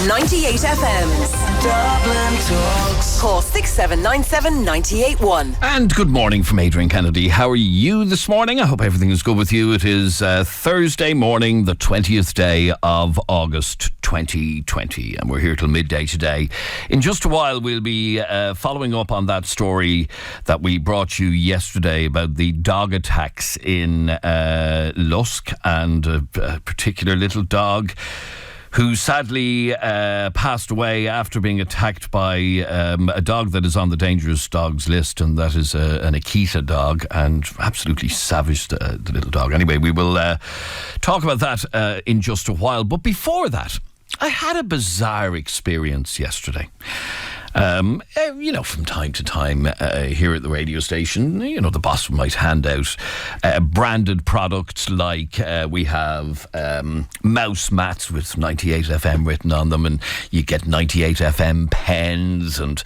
98 FM's Dublin Talks. Call 6797 981. And good morning from Adrian Kennedy. How are you this morning? I hope everything is good with you. It is Thursday morning, the 20th day of August 2020, and we're here till midday today. In just a while, we'll be following up on that story that we brought you yesterday about the dog attacks in Lusk, and a particular little dog who sadly passed away after being attacked by a dog that is on the dangerous dogs list, and that is an Akita dog, and absolutely savaged the little dog. Anyway, we will talk about that in just a while. But before that, I had a bizarre experience yesterday. From time to time here at the radio station, the boss might hand out branded products like we have mouse mats with 98 FM written on them, and you get 98 FM pens and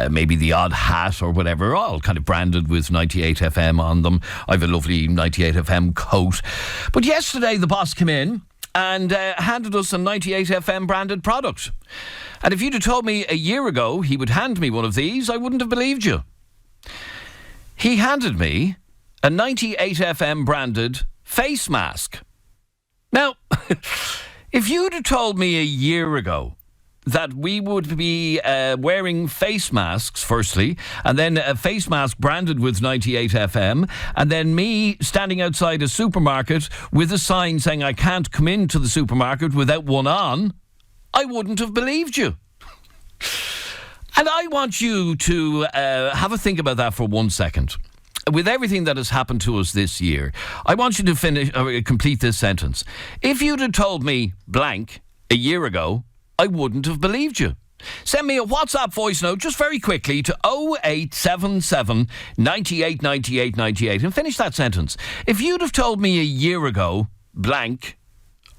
maybe the odd hat or whatever, all kind of branded with 98 FM on them. I have a lovely 98 FM coat. But yesterday the boss came in and handed us a 98 FM branded product. And if you'd have told me a year ago he would hand me one of these, I wouldn't have believed you. He handed me a 98 FM branded face mask. Now, if you'd have told me a year ago that we would be wearing face masks, firstly, and then a face mask branded with 98 FM, and then me standing outside a supermarket with a sign saying I can't come into the supermarket without one on, I wouldn't have believed you. And I want you to have a think about that for 1 second. With everything that has happened to us this year, I want you to complete this sentence. If you'd have told me blank a year ago, I wouldn't have believed you. Send me a WhatsApp voice note just very quickly to 0877 98 98 98 and finish that sentence. If you'd have told me a year ago blank,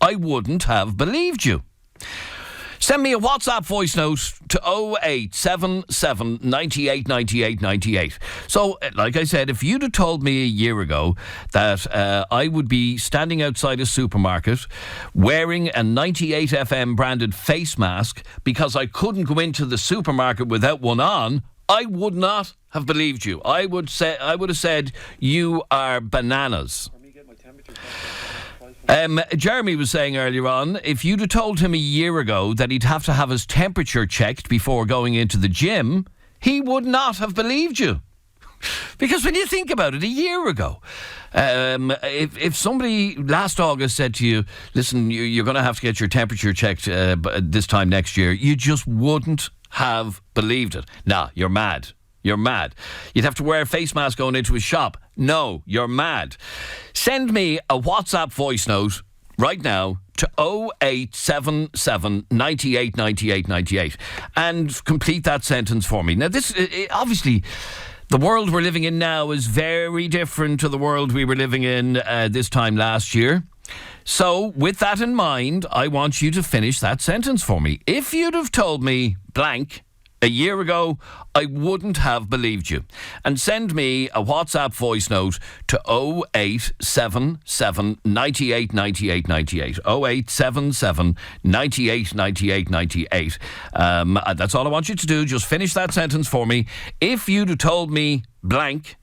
I wouldn't have believed you. Send me a WhatsApp voice note to 0877 98 98 98. So, like I said, if you'd have told me a year ago that I would be standing outside a supermarket wearing a 98 FM branded face mask because I couldn't go into the supermarket without one on, I would not have believed you. I would have said you are bananas. Jeremy was saying earlier on, if you'd have told him a year ago that he'd have to have his temperature checked before going into the gym, he would not have believed you. Because when you think about it, a year ago, if somebody last August said to you, listen, you're going to have to get your temperature checked this time next year, you just wouldn't have believed it. Nah, you're mad. You're mad. You'd have to wear a face mask going into a shop. No, you're mad. Send me a WhatsApp voice note right now to 0877 98 98 98 and complete that sentence for me. Now, this obviously, the world we're living in now is very different to the world we were living in this time last year. So, with that in mind, I want you to finish that sentence for me. If you'd have told me blank a year ago, I wouldn't have believed you. And send me a WhatsApp voice note to 0877 98 98 98. 0877 98 98 98. That's all I want you to do. Just finish that sentence for me. If you'd have told me blank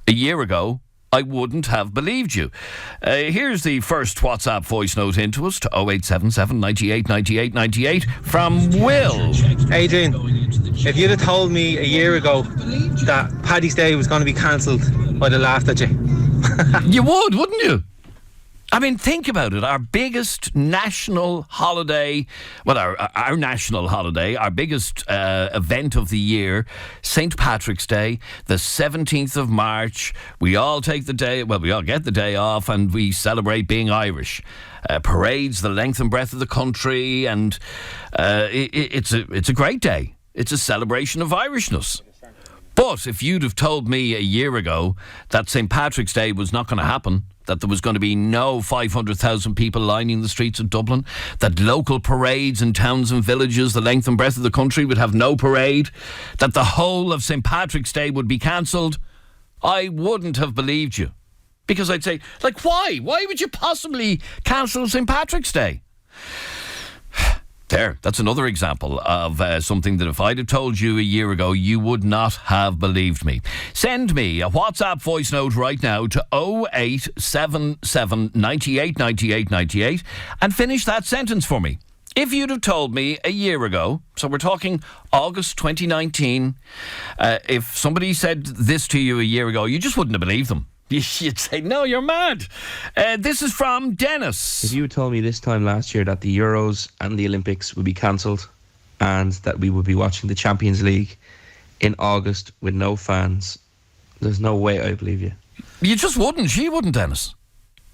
a year ago, I wouldn't have believed you. Here's the first WhatsApp voice note into us to 0877 98 98 98 from Will. Adrian, if you'd have told me a year ago that Paddy's Day was going to be cancelled, I'd have laughed at you. You would, wouldn't you? I mean, think about it. Our biggest national holiday, well, our national holiday, our biggest event of the year, St. Patrick's Day, the 17th of March. We all take the day, well, we all get the day off and we celebrate being Irish. Parades the length and breadth of the country, and it's a great day. It's a celebration of Irishness. But if you'd have told me a year ago that St. Patrick's Day was not going to happen, that there was going to be no 500,000 people lining the streets of Dublin, that local parades in towns and villages the length and breadth of the country would have no parade, that the whole of St. Patrick's Day would be cancelled, I wouldn't have believed you. Because I'd say, why? Why would you possibly cancel St. Patrick's Day? There, that's another example of something that if I'd have told you a year ago, you would not have believed me. Send me a WhatsApp voice note right now to 0877 98 98 98 and finish that sentence for me. If you'd have told me a year ago, so we're talking August 2019, if somebody said this to you a year ago, you just wouldn't have believed them. You'd say, no, you're mad. This is from Dennis. If you had told me this time last year that the Euros and the Olympics would be cancelled and that we would be watching the Champions League in August with no fans, there's no way I believe you. You just wouldn't. She wouldn't, Dennis.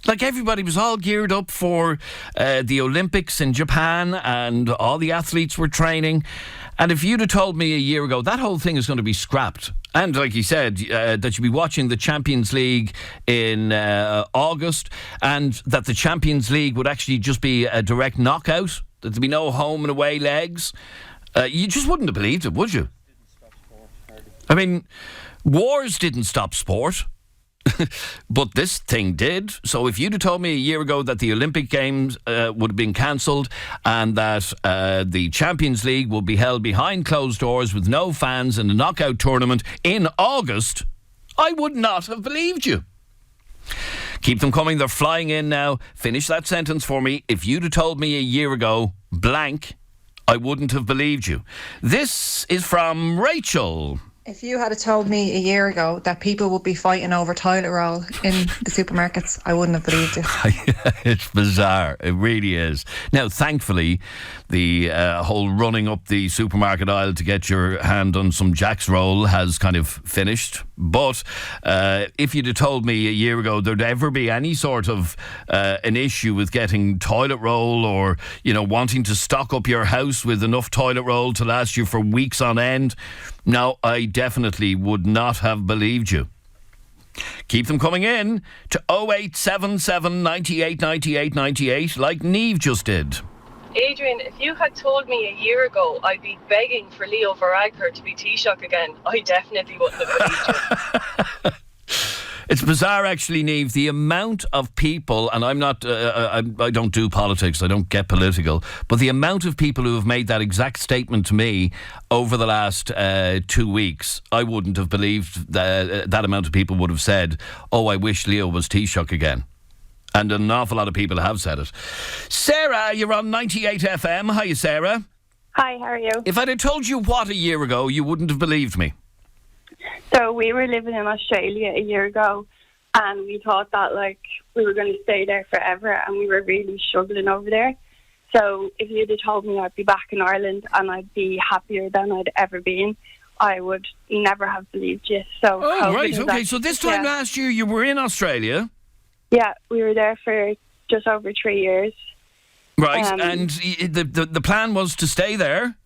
Like, everybody was all geared up for the Olympics in Japan and all the athletes were training. And if you'd have told me a year ago that whole thing is going to be scrapped, and like you said, that you'd be watching the Champions League in August, and that the Champions League would actually just be a direct knockout, that there'd be no home and away legs, you just wouldn't have believed it, would you? I mean, wars didn't stop sport. But this thing did. So if you'd have told me a year ago that the Olympic Games would have been cancelled and that the Champions League would be held behind closed doors with no fans in a knockout tournament in August, I would not have believed you. Keep them coming. They're flying in now. Finish that sentence for me. If you'd have told me a year ago, blank, I wouldn't have believed you. This is from Rachel. If you had told me a year ago that people would be fighting over toilet roll in the supermarkets, I wouldn't have believed you. It's bizarre. It really is. Now, thankfully, the whole running up the supermarket aisle to get your hand on some Jack's roll has kind of finished. But if you'd have told me a year ago there'd ever be any sort of an issue with getting toilet roll or, you know, wanting to stock up your house with enough toilet roll to last you for weeks on end, no, I definitely would not have believed you. Keep them coming in to 0877 98 98 98 like Niamh just did. Adrian, if you had told me a year ago I'd be begging for Leo Varadkar to be Taoiseach again, I definitely wouldn't have believed you. It's bizarre, actually, Niamh, the amount of people, and I'm not, I don't do politics, I don't get political, but the amount of people who have made that exact statement to me over the last 2 weeks, I wouldn't have believed that amount of people would have said, oh, I wish Leo was Taoiseach again. And an awful lot of people have said it. Sarah, you're on 98 FM. Hi, Sarah. Hi, how are you? If I'd have told you what a year ago, you wouldn't have believed me. So we were living in Australia a year ago and we thought that like we were going to stay there forever and we were really struggling over there. So if you'd have told me I'd be back in Ireland and I'd be happier than I'd ever been, I would never have believed you. So oh, right, okay. So this time last year you were in Australia? Yeah, we were there for just over 3 years. Right, and the plan was to stay there?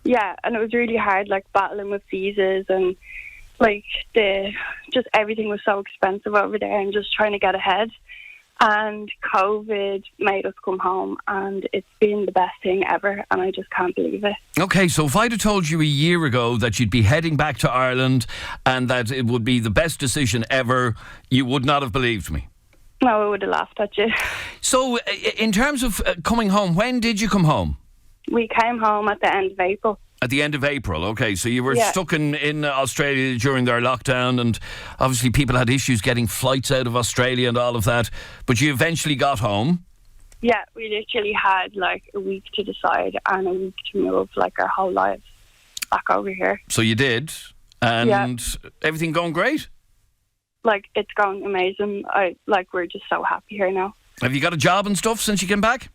Yeah, and it was really hard, like battling with visas and like just everything was so expensive over there and just trying to get ahead. And COVID made us come home and it's been the best thing ever and I just can't believe it. Okay, so if I'd have told you a year ago that you'd be heading back to Ireland and that it would be the best decision ever, you would not have believed me? No, I would have laughed at you. So in terms of coming home, when did you come home? We came home at the end of April. At the end of April, okay. So you were stuck in Australia during their lockdown and obviously people had issues getting flights out of Australia and all of that. But you eventually got home? Yeah, we literally had like a week to decide and a week to move like our whole lives back over here. So you did? And everything going great? Like, it's going amazing. We're just so happy here now. Have you got a job and stuff since you came back?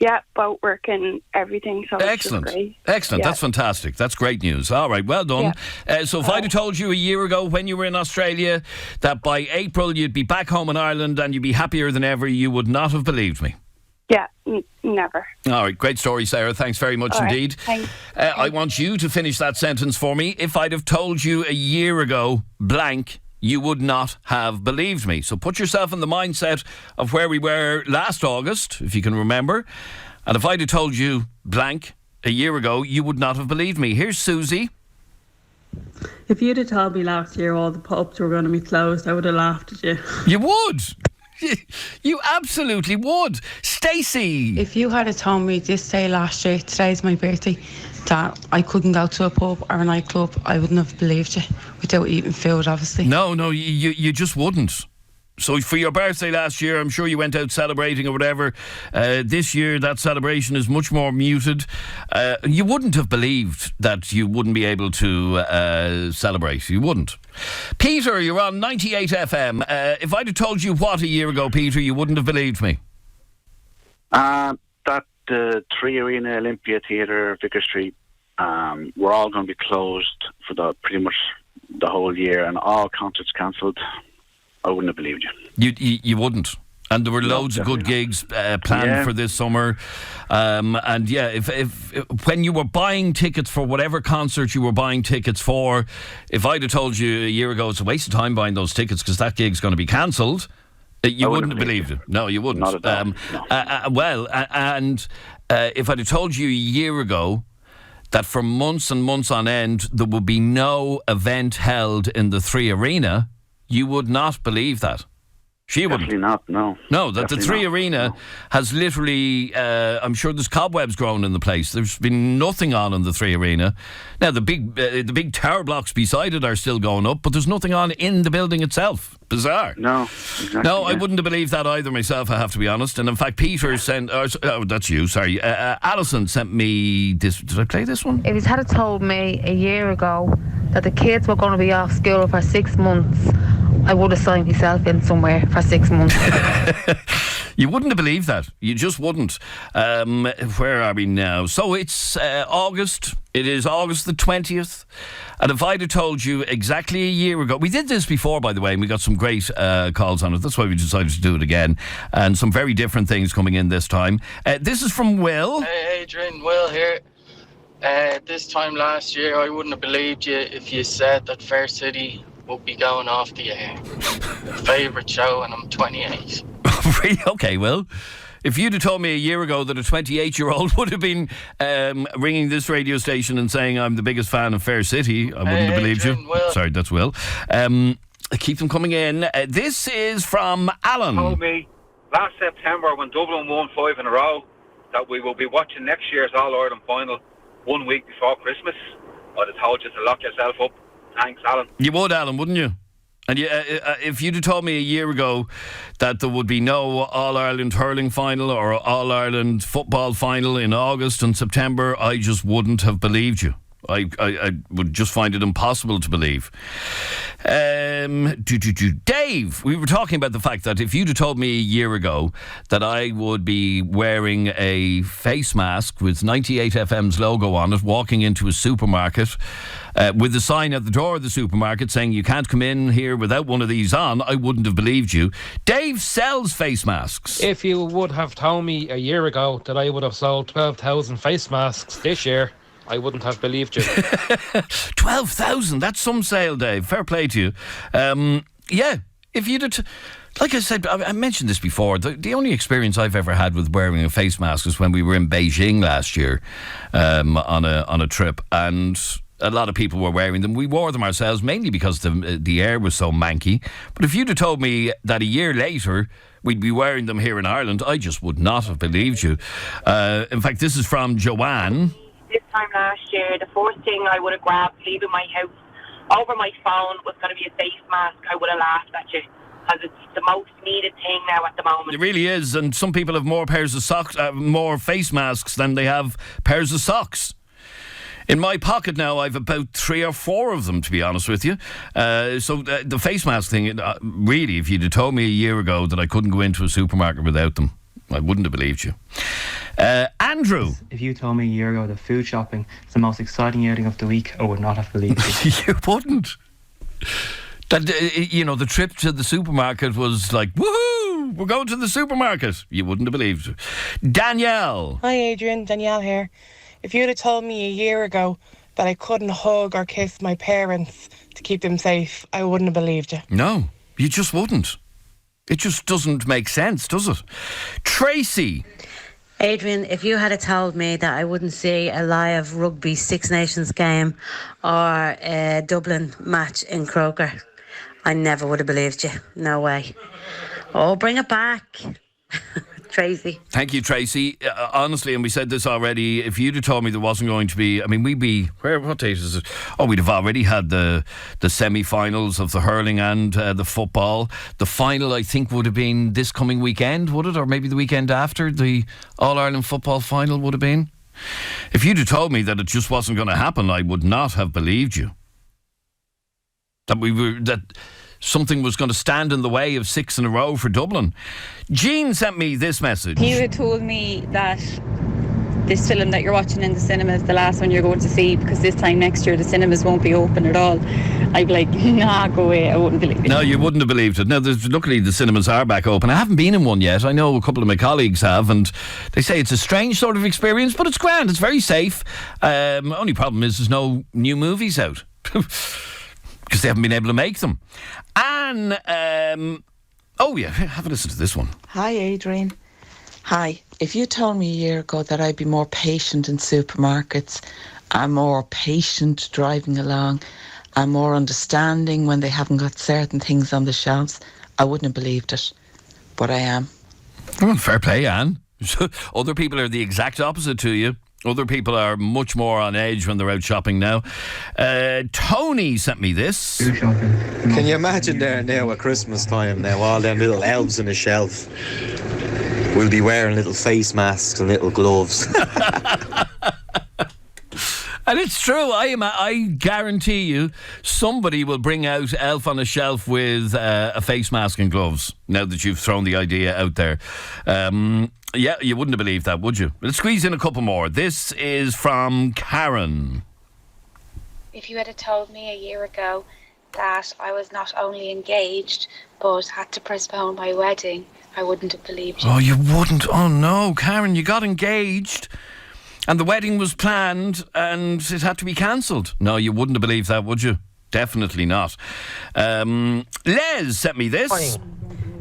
Yeah, boat work and everything. So excellent. It's great. Excellent. Yeah. That's fantastic. That's great news. All right, well done. Yeah. So if I'd have told you a year ago when you were in Australia that by April you'd be back home in Ireland and you'd be happier than ever, you would not have believed me. Yeah, never. All right, great story, Sarah. Thanks very much indeed. Thanks. I want you to finish that sentence for me. If I'd have told you a year ago, blank, you would not have believed me. So put yourself in the mindset of where we were last August, if you can remember. And if I'd have told you blank a year ago, you would not have believed me. Here's Susie. If you'd have told me last year all the pubs were going to be closed, I would have laughed at you. You would? You absolutely would. Stacey. If you had told me this day last year, today's my birthday, that I couldn't go to a pub or a nightclub, I wouldn't have believed you, without eating food, obviously. No, you just wouldn't. So for your birthday last year, I'm sure you went out celebrating or whatever. This year, that celebration is much more muted. You wouldn't have believed that you wouldn't be able to celebrate. You wouldn't. Peter, you're on 98 FM. If I'd have told you what a year ago, Peter, you wouldn't have believed me. That the Three Arena Olympia Theatre, Vicar Street, we're all going to be closed for pretty much the whole year, and all concerts cancelled. I wouldn't have believed you. You wouldn't. And there were loads of good gigs planned for this summer. And yeah, if when you were buying tickets for whatever concert you were buying tickets for, if I'd have told you a year ago it's a waste of time buying those tickets because that gig's going to be cancelled, you wouldn't have believed it. No, you wouldn't. Not at all. If I'd have told you a year ago that for months and months on end there would be no event held in the Three Arena, you would not believe that. She wouldn't. Definitely not, no. No, that the Three Arena has literally, I'm sure there's cobwebs growing in the place. There's been nothing on in the Three Arena. Now, the big tower blocks beside it are still going up, but there's nothing on in the building itself. Bizarre. No, exactly. No, I wouldn't have believed that either myself, I have to be honest. And in fact, Peter sent, that's you, sorry. Alison sent me this. Did I play this one? If you had told me a year ago that the kids were going to be off school for 6 months, I would have signed myself in somewhere for 6 months. You wouldn't have believed that. You just wouldn't. Where are we now? So it's August. It is August the 20th. And if I'd have told you exactly a year ago... We did this before, by the way, and we got some great calls on it. That's why we decided to do it again. And some very different things coming in this time. This is from Will. Hey, Adrian. Will here. This time last year, I wouldn't have believed you if you said that Fair City would be going off the air. Favourite show, and I'm 28. Okay, well, if you'd have told me a year ago that a 28-year-old would have been ringing this radio station and saying I'm the biggest fan of Fair City, I wouldn't have believed you. Will. Sorry, that's Will. Keep them coming in. This is from Alan. Told me last September when Dublin won 5 in a row that we will be watching next year's All-Ireland final 1 week before Christmas. I'd have told you to lock yourself up. Thanks, Alan. You would, Alan, wouldn't you? And if you'd have told me a year ago that there would be no All-Ireland hurling final or All-Ireland football final in August and September, I just wouldn't have believed you. I would just find it impossible to believe. Dave, we were talking about the fact that if you'd have told me a year ago that I would be wearing a face mask with 98 FM's logo on it, walking into a supermarket with a sign at the door of the supermarket saying you can't come in here without one of these on, I wouldn't have believed you. Dave sells face masks. If you would have told me a year ago that I would have sold 12,000 face masks this year, I wouldn't have believed you. 12,000, that's some sale, Dave. Fair play to you. Yeah, if you'd have... Like I said, I mentioned this before, the only experience I've ever had with wearing a face mask was when we were in Beijing last year on a trip, and a lot of people were wearing them. We wore them ourselves, mainly because the air was so manky. But if you'd have told me that a year later we'd be wearing them here in Ireland, I just would not have believed you. In fact, this is from Joanne. This time last year, the first thing I would have grabbed leaving my house over my phone was going to be a face mask. I would have laughed at you because it's the most needed thing now at the moment. It really is, and some people have more pairs of socks, more face masks than they have pairs of socks. In my pocket now, I've about 3 or 4 of them, to be honest with you. So the face mask thing, really, if you'd have told me a year ago that I couldn't go into a supermarket without them, I wouldn't have believed you. Andrew. If you told me a year ago that food shopping is the most exciting outing of the week, I would not have believed you. You wouldn't. That, the trip to the supermarket was like, woohoo, we're going to the supermarket. You wouldn't have believed it. Danielle. Hi, Adrian. Danielle here. If you'd have told me a year ago that I couldn't hug or kiss my parents to keep them safe, I wouldn't have believed you. No, you just wouldn't. It just doesn't make sense, does it? Tracy. Adrian, if you had told me that I wouldn't see a live rugby Six Nations game or a Dublin match in Croker, I never would have believed you. No way. Oh, bring it back. Tracy. Thank you, Tracy. Honestly, and we said this already, if you'd have told me there wasn't going to be, I mean, what date is it? Oh, we'd have already had the semi-finals of the hurling and the football. The final, I think, would have been this coming weekend, would it? Or maybe the weekend after the All-Ireland football final would have been. If you'd have told me that it just wasn't going to happen, I would not have believed you. That something was going to stand in the way of 6 in a row for Dublin. Jean sent me this message. You had told me that this film that you're watching in the cinema is the last one you're going to see, because this time next year the cinemas won't be open at all. I'd be like, nah, go away. I wouldn't believe it. No, you wouldn't have believed it. Now, luckily the cinemas are back open. I haven't been in one yet. I know a couple of my colleagues have, and they say it's a strange sort of experience, but it's grand. It's very safe. Only problem is there's no new movies out. Because they haven't been able to make them. And, oh yeah, have a listen to this one. Hi, Adrian. Hi. If you told me a year ago that I'd be more patient in supermarkets, I'm more patient driving along, I'm more understanding when they haven't got certain things on the shelves, I wouldn't have believed it. But I am. Well, fair play, Anne. Other people are the exact opposite to you. Other people are much more on edge when they're out shopping now. Tony sent me this. Can you imagine there now at Christmas time now, all them little elves on the shelf will be wearing little face masks and little gloves. And it's true. I guarantee you somebody will bring out Elf on a Shelf with a face mask and gloves, now that you've thrown the idea out there. Yeah, you wouldn't have believed that, would you? Let's squeeze in a couple more. This is from Karen. If you had told me a year ago that I was not only engaged but had to postpone my wedding, I wouldn't have believed you. Oh, you wouldn't? Oh, no, Karen, you got engaged and the wedding was planned and it had to be cancelled. No, you wouldn't have believed that, would you? Definitely not. Les sent me this.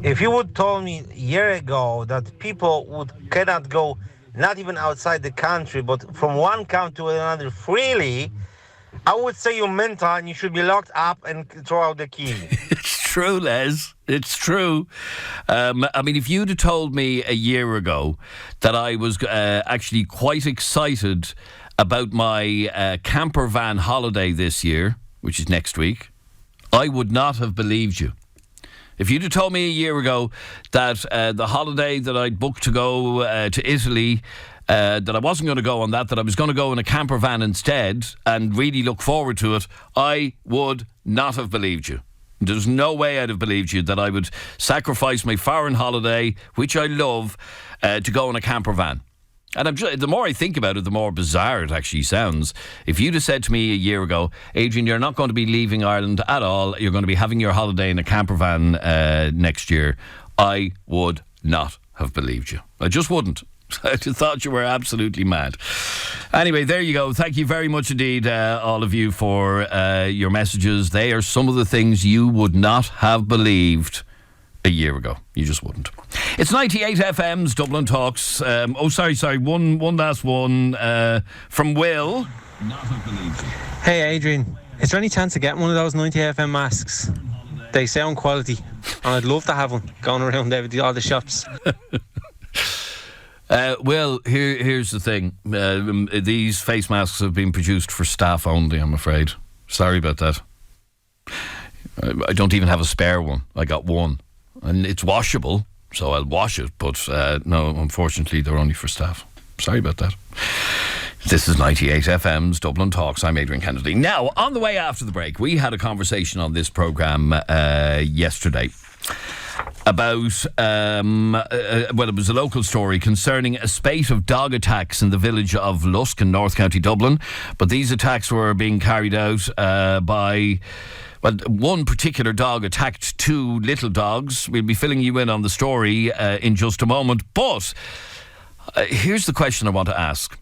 If you would told me a year ago that people cannot go not even outside the country, but from one country to another freely, I would say you're mental and you should be locked up and throw out the key. It's true, Les. It's true. I mean, if you'd have told me a year ago that I was actually quite excited about my camper van holiday this year, which is next week, I would not have believed you. If you'd have told me a year ago that the holiday that I'd booked to go to Italy, that I wasn't going to go on that I was going to go in a camper van instead and really look forward to it, I would not have believed you. There's no way I'd have believed you that I would sacrifice my foreign holiday, which I love, to go in a camper van. And the more I think about it, the more bizarre it actually sounds. If you'd have said to me a year ago, Adrian, you're not going to be leaving Ireland at all, you're going to be having your holiday in a camper van next year, I would not have believed you. I just wouldn't. I just thought you were absolutely mad. Anyway, there you go. Thank you very much indeed, all of you, for your messages. They are some of the things you would not have believed a year ago. You just wouldn't. It's 98 FM's Dublin Talks. Sorry. One last one from Will. Hey, Adrian. Is there any chance of getting one of those 98 FM masks? They sound quality, and I'd love to have one going around all the shops. Well, here's the thing. These face masks have been produced for staff only, I'm afraid. Sorry about that. I don't even have a spare one. I got one. And it's washable, so I'll wash it. But no, unfortunately, they're only for staff. Sorry about that. This is 98 FM's Dublin Talks. I'm Adrian Kennedy. Now, on the way after the break, we had a conversation on this programme yesterday about, it was a local story concerning a spate of dog attacks in the village of Lusk in North County Dublin. But these attacks were being carried out by... Well, one particular dog attacked two little dogs. We'll be filling you in on the story in just a moment. But here's the question I want to ask.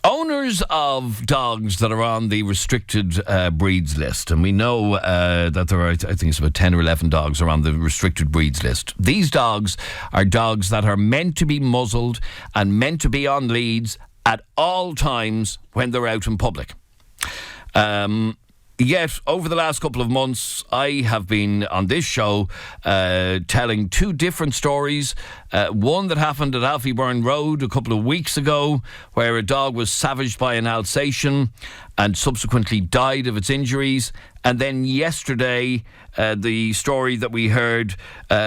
Owners of dogs that are on the restricted breeds list, and we know that there are, I think it's about 10 or 11 dogs are on the restricted breeds list. These dogs are dogs that are meant to be muzzled and meant to be on leads at all times when they're out in public. Yet, over the last couple of months, I have been on this show telling two different stories. One that happened at Alfieburn Road a couple of weeks ago, where a dog was savaged by an Alsatian and subsequently died of its injuries. And then yesterday, the story that we heard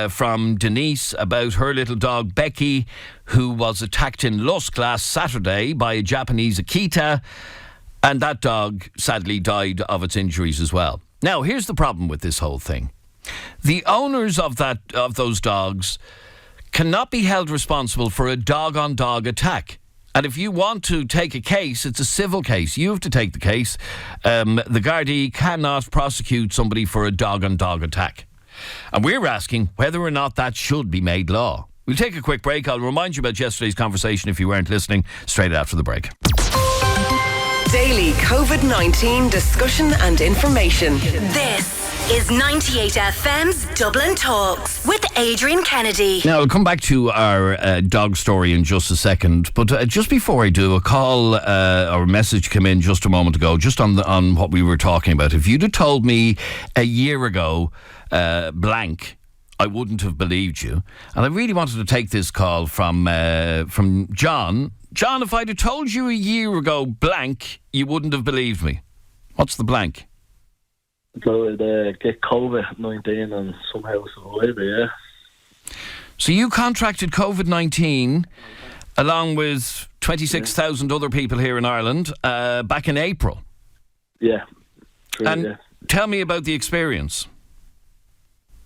from Denise about her little dog Becky, who was attacked in Lusk last Saturday by a Japanese Akita. And that dog sadly died of its injuries as well. Now, here's the problem with this whole thing. The owners of those dogs cannot be held responsible for a dog-on-dog attack. And if you want to take a case, it's a civil case. You have to take the case. The Gardaí cannot prosecute somebody for a dog-on-dog attack. And we're asking whether or not that should be made law. We'll take a quick break. I'll remind you about yesterday's conversation if you weren't listening, straight after the break. Daily COVID-19 discussion and information. This is 98 FM's Dublin Talks with Adrian Kennedy. Now, I'll come back to our dog story in just a second, but just before I do, a call or a message came in just a moment ago, just on what we were talking about. If you'd have told me a year ago, blank, I wouldn't have believed you. And I really wanted to take this call from John. John, if I'd have told you a year ago blank, you wouldn't have believed me. What's the blank? So I'd get COVID-19 and somehow survive it, yeah. So you contracted COVID-19 along with 26,000 other people here in Ireland back in April. Yeah. True, and yeah. Tell me about the experience.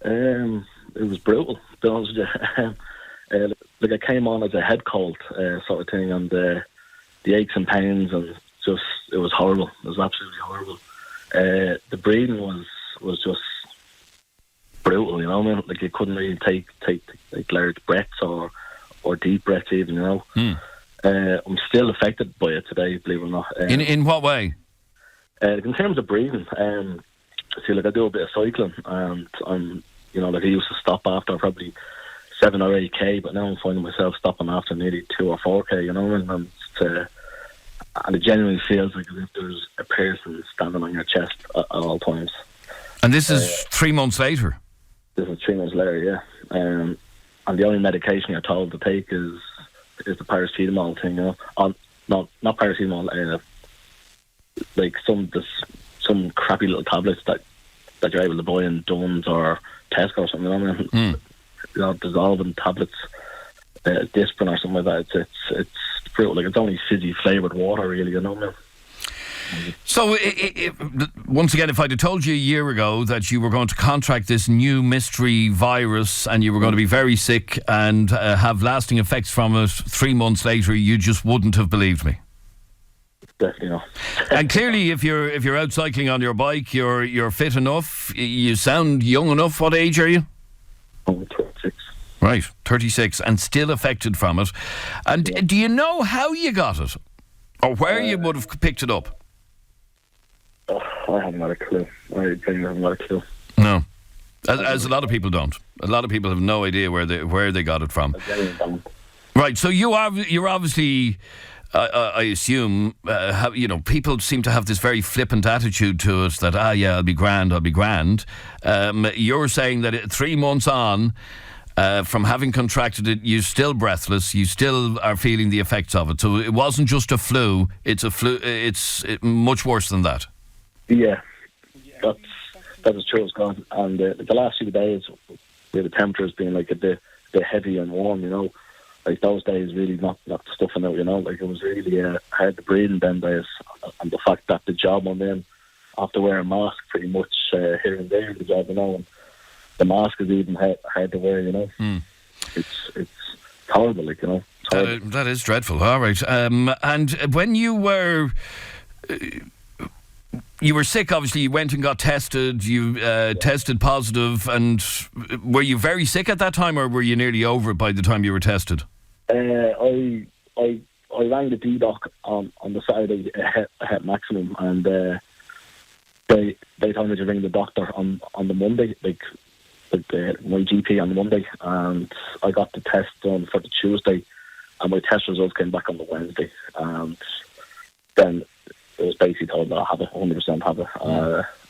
It was brutal, to be honest with you. Like I came on as a head cold sort of thing, and the aches and pains, and just it was horrible. It was absolutely horrible. The breathing was just brutal, you know. I mean, like you couldn't really take like large breaths or deep breaths even, you know. I'm still affected by it today, believe it or not. In what way? In terms of breathing, see, like I do a bit of cycling, and I'm, you know, like I used to stop after probably 7 or 8k, but now I'm finding myself stopping after nearly 2 or 4k, you know, and it genuinely feels like as if there's a person standing on your chest at all times. And this is 3 months later? This is 3 months later, yeah. And the only medication you're told to take is the paracetamol thing, you know. Not paracetamol, like some crappy little tablets that you're able to buy in Dunn's or Tesco or something, you know what I mean? You know, dissolving tablets, Disprin or something like that. It's fruit, like it's only fizzy flavoured water, really, you know, man. So, once again, if I'd have told you a year ago that you were going to contract this new mystery virus and you were going to be very sick and have lasting effects from it 3 months later, you just wouldn't have believed me. Definitely not. And clearly, if you're out cycling on your bike, you're fit enough. You sound young enough. What age are you? I'm 36. Right, 36, and still affected from it. And do you know how you got it? Or where you would have picked it up? I haven't got a clue. I haven't got a clue. No. As a lot of people don't. A lot of people have no idea where they got it from. Right, so you're obviously... I assume, you know, people seem to have this very flippant attitude to it that, I'll be grand. You're saying that 3 months on, from having contracted it, you're still breathless, you still are feeling the effects of it. So it wasn't just a flu, it's much worse than that. Yeah, that is true, Scott. And the last few days, where the temperature has been like a bit heavy and warm, you know, like those days really not stuffing out, you know, like it was really hard to breathe in them days, and the fact that the job I'm in, I have to wear a mask pretty much here and there in the job, you know, and the mask is even hard to wear, you know. It's horrible, like, you know. That is dreadful. All right. And when you were sick, obviously you went and got tested, you tested positive, and were you very sick at that time, or were you nearly over it by the time you were tested? I rang the D-Doc on the Saturday at Maximum, and they told me to ring the doctor on the Monday, like my GP on the Monday, and I got the test done for the Tuesday, and my test results came back on the Wednesday, and then was basically told that I had it, 100% had it.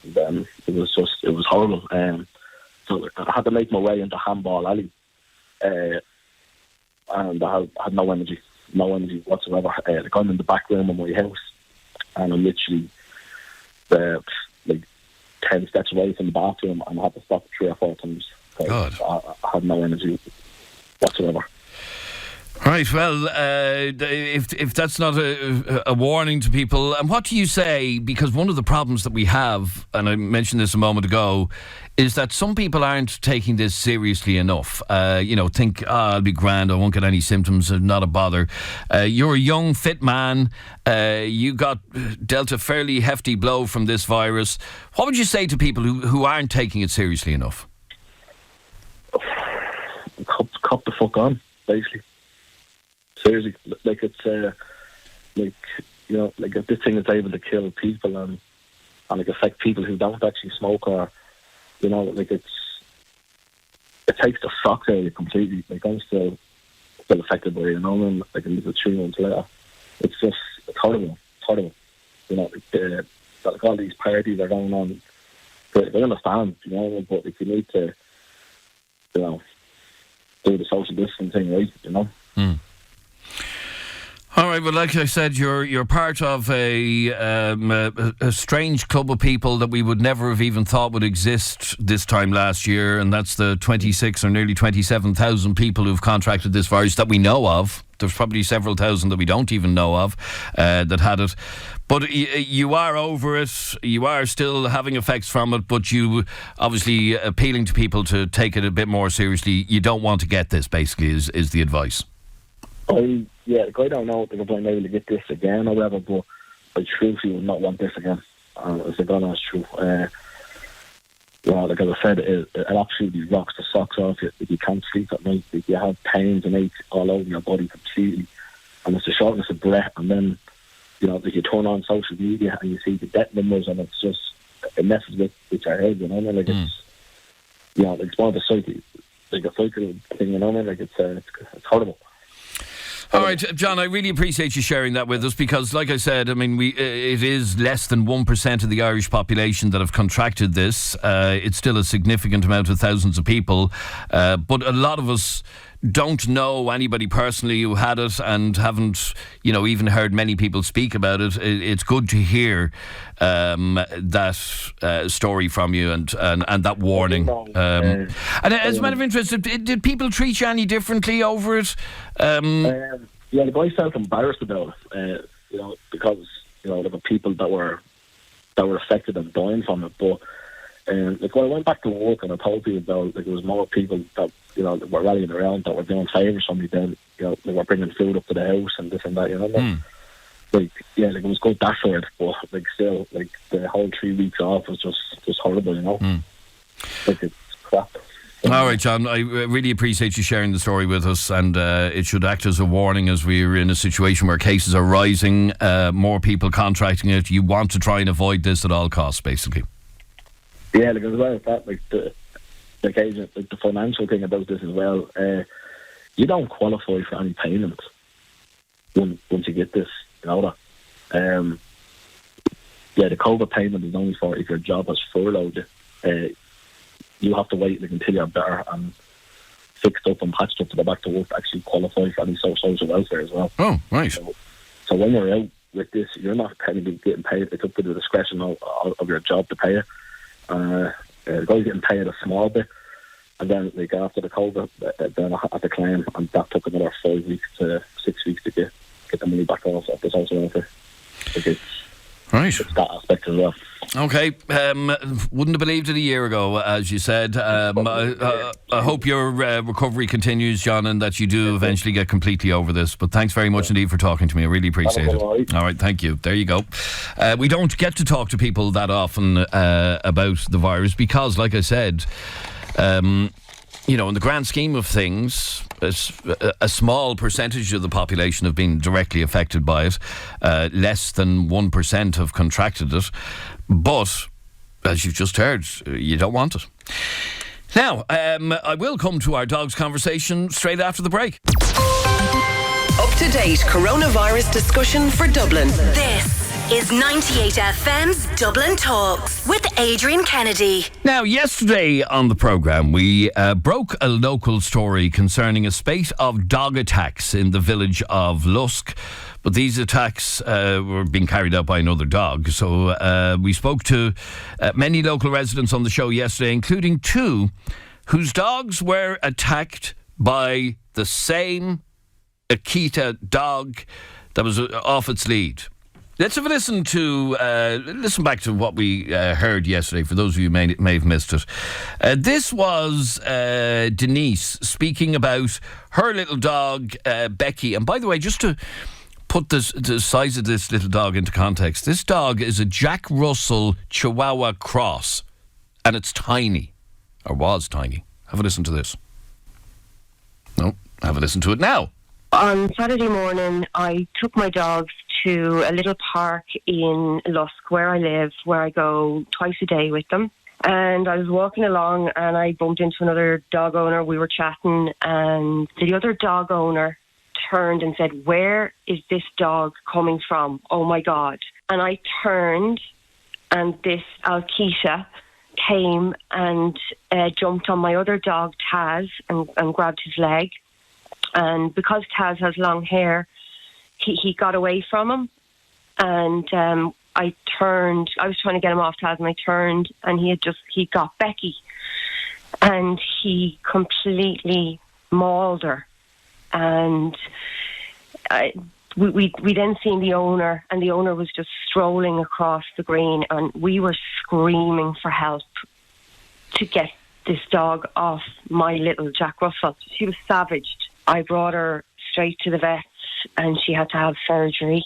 Then it was horrible. So I had to make my way into Handball Alley, and I had no energy whatsoever. I got in the back room of my house, and I'm literally like 10 steps away from the bathroom, and I had to stop 3 or 4 times. God. I had no energy whatsoever. Right, well, if that's not a warning to people, and what do you say? Because one of the problems that we have, and I mentioned this a moment ago, is that some people aren't taking this seriously enough. Think, I'll be grand, I won't get any symptoms, not a bother. You're a young, fit man. You got dealt a fairly hefty blow from this virus. What would you say to people who aren't taking it seriously enough? Cop the fuck on, basically. Seriously, like it's if this thing is able to kill people and affect people who don't actually smoke, or it takes the shock out of you completely. Like, I'm still affected by it, and like a little 3 months later, it's horrible. It's horrible. Like all these parties are going on. They understand, but if you need to, do the social distancing right, All right, well, like I said, you're part of a strange club of people that we would never have even thought would exist this time last year, and that's the 26 or nearly 27,000 people who've contracted this virus that we know of. There's probably several thousand that we don't even know of that had it. But you are over it. You are still having effects from it, but you obviously appealing to people to take it a bit more seriously. You don't want to get this, basically, is the advice. I don't know if I'm able to get this again or whatever, but I truthfully would not want this again. It's a God honest truth. Like as I said, it absolutely rocks the socks off you. You can't sleep at night. You have pains and aches all over your body completely, and it's the shortness of breath. And then, if you turn on social media and you see the death numbers, and it's just it messes with your head. It's more of a psychic thing. It's horrible. All right, John, I really appreciate you sharing that with us because, like I said, I mean, it is less than 1% of the Irish population that have contracted this. It's still a significant amount of thousands of people, but a lot of us don't know anybody personally who had it and haven't, even heard many people speak about it. It's good to hear that story from you and that warning. And as a matter of interest, did people treat you any differently over it? The guy felt embarrassed about it, because there were people that were affected and dying from it. But when I went back to work and I told people about there was more people that that were rallying around, that were doing favours for me. Then they were bringing food up to the house and this and that. It was good that side, but still, the whole 3 weeks off was just horrible. It's crap. All right, John, I really appreciate you sharing the story with us, and it should act as a warning as we're in a situation where cases are rising, more people contracting it. You want to try and avoid this at all costs, basically. Yeah, as well as that, the financial thing about this as well, you don't qualify for any payment once you get this, the COVID payment is only for if your job has furloughed you. You have to wait until you're better and fixed up and patched up to go back to work to actually qualify for any social welfare as well. Oh, right. So when you're out with this, you're not technically getting paid. It's up to the discretion of your job to pay it. The guy's getting paid a small bit, and then after the COVID, then I had to claim, and that took another 5 weeks to 6 weeks to get the money back off the social welfare. Right. It's that aspect as well. Okay, wouldn't have believed it a year ago, as you said. I hope your recovery continues, John, and that you do eventually get completely over this. But thanks very much indeed for talking to me. I really appreciate it. All right, thank you. There you go. We don't get to talk to people that often about the virus because, like I said, in the grand scheme of things, a small percentage of the population have been directly affected by it. Less than 1% have contracted it. But, as you've just heard, you don't want it. Now, I will come to our dogs conversation straight after the break. Up to date coronavirus discussion for Dublin. This is 98 FM's Dublin Talks with Adrian Kennedy. Now, yesterday on the programme, we broke a local story concerning a spate of dog attacks in the village of Lusk. But these attacks were being carried out by another dog. So we spoke to many local residents on the show yesterday, including two whose dogs were attacked by the same Akita dog that was off its lead. Let's have a listen back to what we heard yesterday, for those of you who may have missed it. This was Denise speaking about her little dog, Becky. And by the way, just to put the size of this little dog into context, this dog is a Jack Russell Chihuahua cross, and it's tiny, or was tiny. Have a listen to this. No, have a listen to it now. On Saturday morning, I took my dogs to a little park in Lusk, where I live, where I go twice a day with them. And I was walking along and I bumped into another dog owner. We were chatting, and the other dog owner turned and said, "Where is this dog coming from? Oh my God." And I turned, and this Alkeisha came and jumped on my other dog, Taz, and grabbed his leg. And because Taz has long hair, he got away from him. And I turned. I was trying to get him off Taz, and I turned, and he got Becky. And he completely mauled her. And we then seen the owner, and the owner was just strolling across the green, and we were screaming for help to get this dog off my little Jack Russell. She was savaged. I brought her straight to the vets, and she had to have surgery.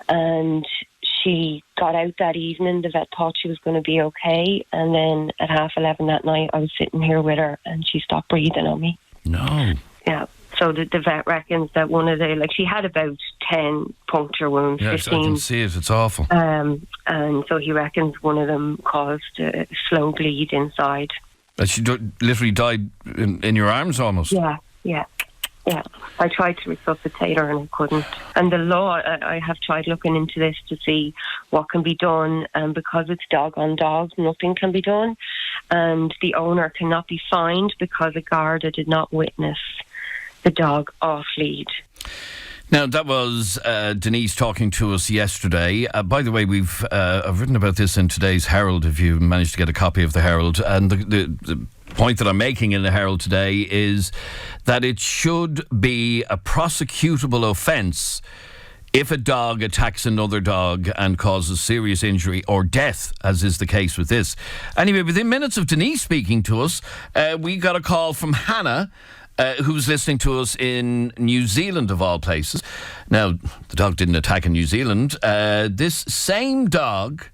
And she got out that evening. The vet thought she was going to be okay. And then at 11:30 that night, I was sitting here with her, and she stopped breathing on me. No. Yeah. So the vet reckons that one of she had about 10 puncture wounds, Yes, 15. I can see it. It's awful. And so he reckons one of them caused a slow bleed inside. She literally died in your arms almost. Yeah. I tried to resuscitate her and I couldn't. And the law, I have tried looking into this to see what can be done. And because it's dog on dog, nothing can be done. And the owner cannot be fined because a Garda did not witness the dog off lead. Now, that was Denise talking to us yesterday. By the way, I've written about this in today's Herald, if you managed to get a copy of the Herald. And the point that I'm making in the Herald today is that it should be a prosecutable offence if a dog attacks another dog and causes serious injury or death, as is the case with this. Anyway, within minutes of Denise speaking to us, we got a call from Hannah, who's listening to us in New Zealand, of all places. Now, the dog didn't attack in New Zealand. This same dog,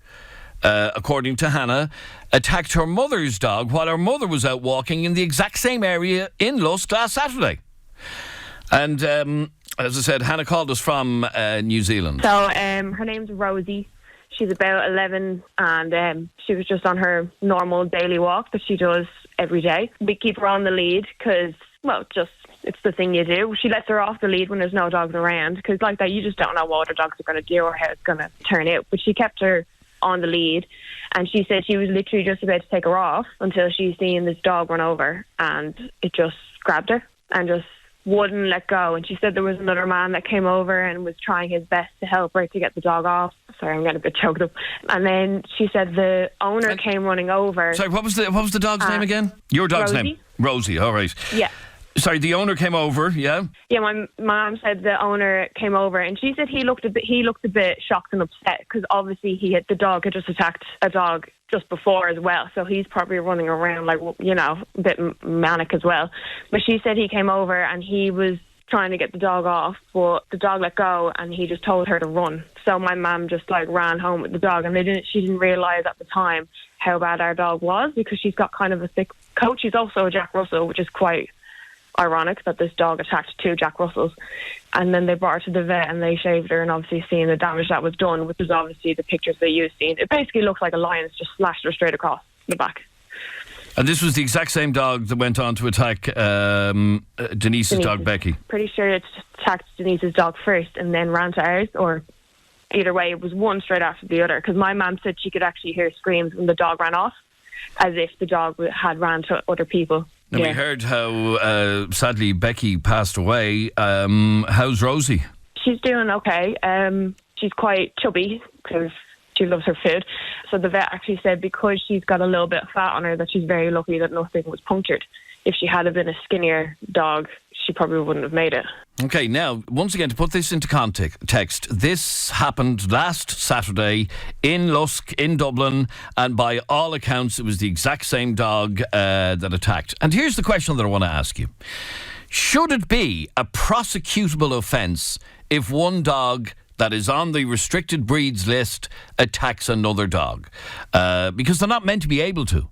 according to Hannah, attacked her mother's dog while her mother was out walking in the exact same area in Lusk last Saturday. And as I said, Hannah called us from New Zealand. So her name's Rosie. She's about 11, and she was just on her normal daily walk that she does every day. We keep her on the lead because, it's the thing you do. She lets her off the lead when there's no dogs around, because like that, you just don't know what other dogs are going to do or how it's going to turn out. But she kept her on the lead, and she said she was literally just about to take her off until she seen this dog run over, and it just grabbed her and just wouldn't let go. And she said there was another man that came over and was trying his best to help her to get the dog off. Sorry, I'm getting a bit choked up. And then she said the owner came running over. Sorry, what was the dog's name again? Your dog's Rosie. name? Rosie, all right. Yeah. Sorry, the owner came over, yeah? Yeah, my mum said the owner came over, and she said he looked a bit shocked and upset because obviously the dog had just attacked a dog just before as well, so he's probably running around like, a bit manic as well. But she said he came over and he was trying to get the dog off, but the dog let go and he just told her to run. So my mum just ran home with the dog, and she didn't realise at the time how bad our dog was, because she's got kind of a thick coat. She's also a Jack Russell, which is quite ironic that this dog attacked two Jack Russells. And then they brought her to the vet and they shaved her, and obviously seeing the damage that was done, which is obviously the pictures that you've seen, it basically looks like a lion's just slashed her straight across the back. And this was the exact same dog that went on to attack Denise's dog, Becky. Pretty sure it attacked Denise's dog first and then ran to ours, or either way, it was one straight after the other, because my mum said she could actually hear screams when the dog ran off, as if the dog had ran to other people. And we heard how, sadly, Becky passed away. How's Rosie? She's doing okay. She's quite chubby because she loves her food. So the vet actually said because she's got a little bit of fat on her that she's very lucky that nothing was punctured. If she had been a skinnier dog, she probably wouldn't have made it. Okay, now, once again, to put this into context, this happened last Saturday in Lusk, in Dublin, and by all accounts, it was the exact same dog that attacked. And here's the question that I want to ask you. Should it be a prosecutable offence if one dog that is on the restricted breeds list attacks another dog? Because they're not meant to be able to.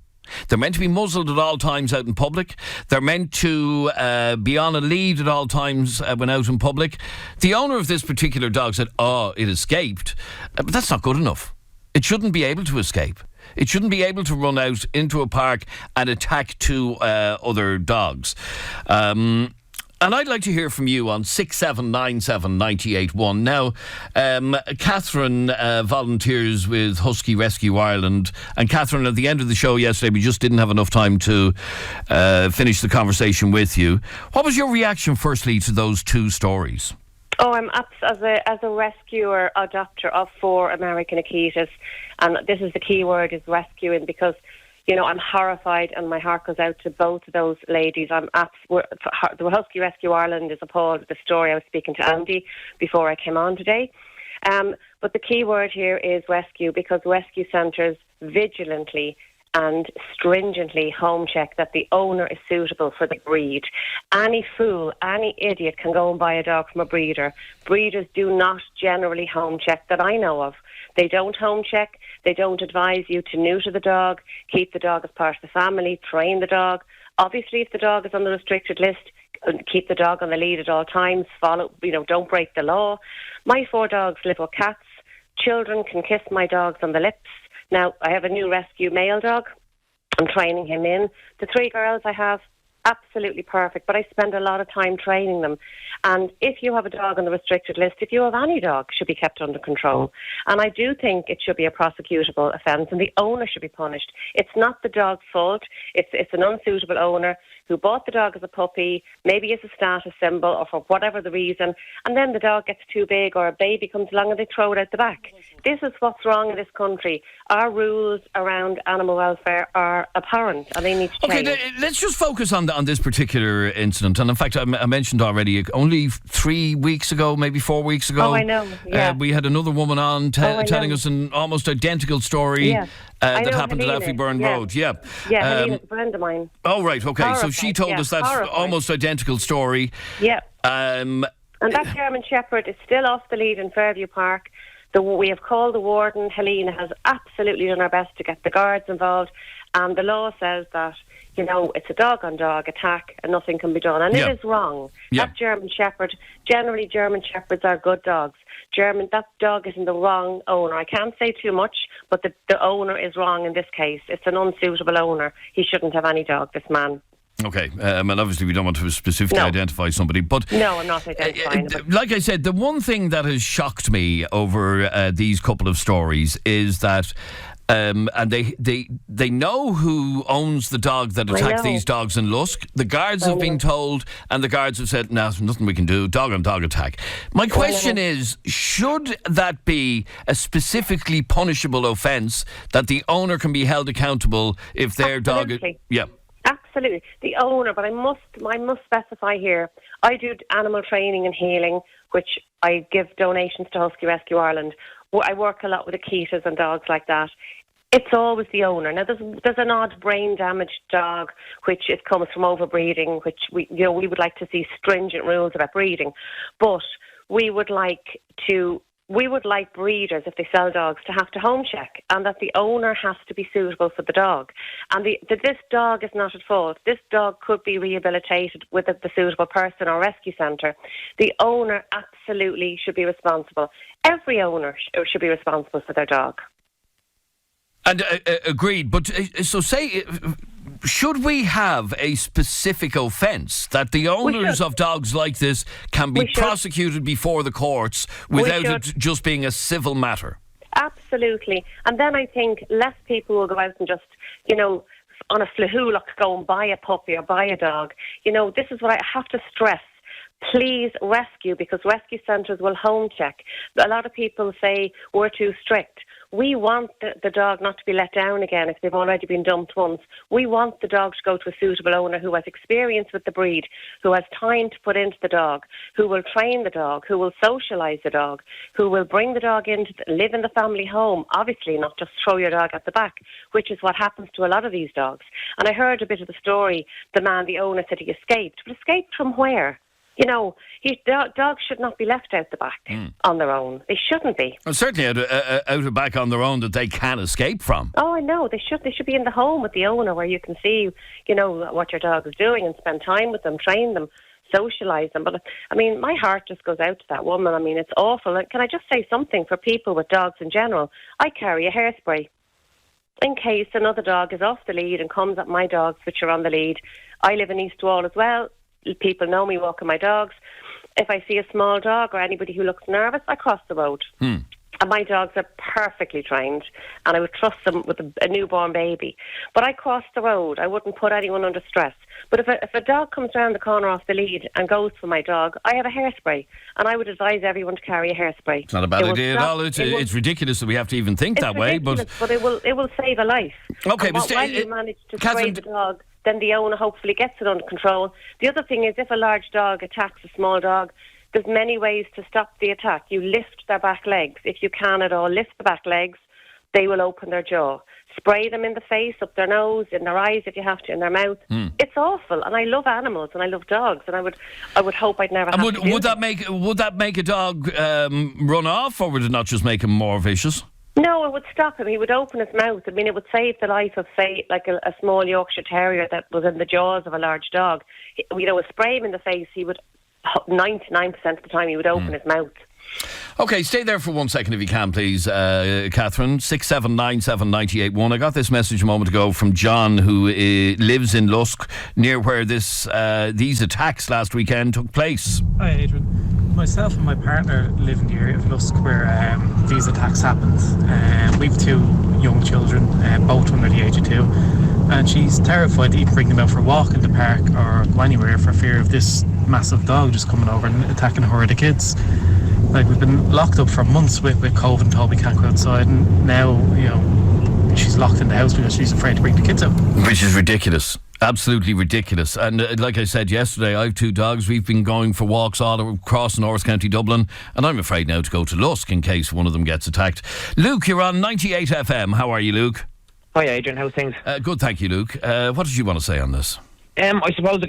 They're meant to be muzzled at all times out in public. They're meant to be on a lead at all times when out in public. The owner of this particular dog said, it escaped. But that's not good enough. It shouldn't be able to escape. It shouldn't be able to run out into a park and attack two other dogs. And I'd like to hear from you on 6797 981. Now, Catherine volunteers with Husky Rescue Ireland. And Catherine, at the end of the show yesterday, we just didn't have enough time to finish the conversation with you. What was your reaction, firstly, to those two stories? Oh, I'm as a rescuer, adopter of 4 American Akitas, and this is the key word, is rescuing, because I'm horrified and my heart goes out to both of those ladies. The Husky Rescue Ireland is appalled at the story. I was speaking to Andy before I came on today. But the key word here is rescue, because rescue centres vigilantly and stringently home check that the owner is suitable for the breed. Any fool, any idiot can go and buy a dog from a breeder. Breeders do not generally home check that I know of. They don't home check. They don't advise you to neuter the dog, keep the dog as part of the family, train the dog. Obviously, if the dog is on the restricted list, keep the dog on the lead at all times. Don't break the law. My 4 dogs live with cats. Children can kiss my dogs on the lips. Now, I have a new rescue male dog. I'm training him in. The 3 girls I have, absolutely perfect, but I spend a lot of time training them. And if you have a dog on the restricted list, if you have any dog, should be kept under control. And I do think it should be a prosecutable offence, and the owner should be punished. It's not the dog's fault. It's an unsuitable owner who bought the dog as a puppy, maybe as a status symbol or for whatever the reason, and then the dog gets too big or a baby comes along and they throw it out the back. This is what's wrong in this country. Our rules around animal welfare are abhorrent and they need to change. Okay, let's just focus on this particular incident. And in fact, I mentioned already, only 3 weeks ago, maybe 4 weeks ago. Oh, I know, yeah. We had another woman on telling us an almost identical story that happened Helena, at Alfieburn Road. Yeah, Helena's a friend of mine. Oh, right, okay. Horrified, so she told us that almost identical story. Yeah. And that German Shepherd is still off the lead in Fairview Park. We have called the warden. Helena has absolutely done her best to get the guards involved. And the law says that, it's a dog-on-dog attack and nothing can be done. And it is wrong. That German Shepherd, generally German Shepherds are good dogs. That dog is in the wrong owner. I can't say too much, but the owner is wrong in this case. It's an unsuitable owner. He shouldn't have any dog, this man. Okay, and obviously we don't want to specifically identify somebody, but... No, I'm not identifying them. Like I said, the one thing that has shocked me over these couple of stories is that... and they know who owns the dog that attacked these dogs in Lusk. The guards have been told, and the guards have said, no, there's nothing we can do, dog-on-dog attack. My question is, should that be a specifically punishable offence that the owner can be held accountable if their dog... Yeah. Absolutely. The owner, but I must specify here, I do animal training and healing, which I give donations to Husky Rescue Ireland. I work a lot with Akitas and dogs like that. It's always the owner. Now, there's an odd brain-damaged dog, which it comes from overbreeding, which we would like to see stringent rules about breeding. But we would like breeders, if they sell dogs, to have to home check, and that the owner has to be suitable for the dog. And this dog is not at fault. This dog could be rehabilitated with the suitable person or rescue centre. The owner absolutely should be responsible. Every owner should be responsible for their dog. And agreed, but so say Should we have a specific offence that the owners of dogs like this can be prosecuted before the courts without it just being a civil matter? Absolutely. And then I think less people will go out and just, you know, on a flahulach go and buy a puppy or buy a dog. You know, this is what I have to stress. Please rescue, because rescue centres will home check. A lot of people say we're too strict. We want the dog not to be let down again if they've already been dumped once. We want the dog to go to a suitable owner who has experience with the breed, who has time to put into the dog, who will train the dog, who will socialise the dog, who will bring the dog in to live in the family home. Obviously, not just throw your dog at the back, which is what happens to a lot of these dogs. And I heard a bit of the story. The owner said he escaped. But escaped from where? You know, dogs should not be left out the back on their own. They shouldn't be. Well, certainly out the back on their own that they can escape from. Oh, I know. They should be in the home with the owner where you can see, you know, what your dog is doing and spend time with them, train them, socialise them. But, I mean, my heart just goes out to that woman. I mean, it's awful. And can I just say something for people with dogs in general? I carry a hairspray in case another dog is off the lead and comes at my dogs, which are on the lead. I live in East Wall as well. People know me walking my dogs. If I see a small dog or anybody who looks nervous, I cross the road. And my dogs are perfectly trained, and I would trust them with a newborn baby. But I cross the road. I wouldn't put anyone under stress. But if a dog comes round the corner off the lead and goes for my dog, I have a hairspray, and I would advise everyone to carry a hairspray. It's not a bad idea at all. It's ridiculous that we have to even think that way. But it will save a life. Okay, but while you manage to spray the dog, then the owner hopefully gets it under control. The other thing is, if a large dog attacks a small dog, there's many ways to stop the attack. You lift their back legs. If you can at all, lift the back legs, they will open their jaw. Spray them in the face, up their nose, in their eyes if you have to, in their mouth. It's awful, and I love animals and I love dogs, and I would hope I'd never have to do would that make a dog run off, or would it not just make him more vicious? No, it would stop him. He would open his mouth. I mean, it would save the life of, say, like a small Yorkshire Terrier that was in the jaws of a large dog. You know, a spray him in the face, he would, 99% of the time, he would open his mouth. Okay, stay there for 1 second if you can, please, Catherine. 6797981. I got this message a moment ago from John, who lives in Lusk, near where these attacks last weekend took place. Hi, Adrian. Myself and my partner live in the area of Lusk where these attacks happened. We've 2 young children, both under the age of 2, and she's terrified to even bring them out for a walk in the park or go anywhere for fear of this massive dog just coming over and attacking her or the kids. Like, we've been locked up for months with COVID and told we can't go outside, and now, you know, she's locked in the house because she's afraid to bring the kids out. Which is ridiculous. Absolutely ridiculous. And like I said yesterday, I have 2 dogs. We've been going for walks all across North County Dublin, and I'm afraid now to go to Lusk in case one of them gets attacked. Luke, you're on 98 FM. How are you, Luke? Hi, Adrian. How's things? Good, thank you, Luke. What did you want to say on this? I suppose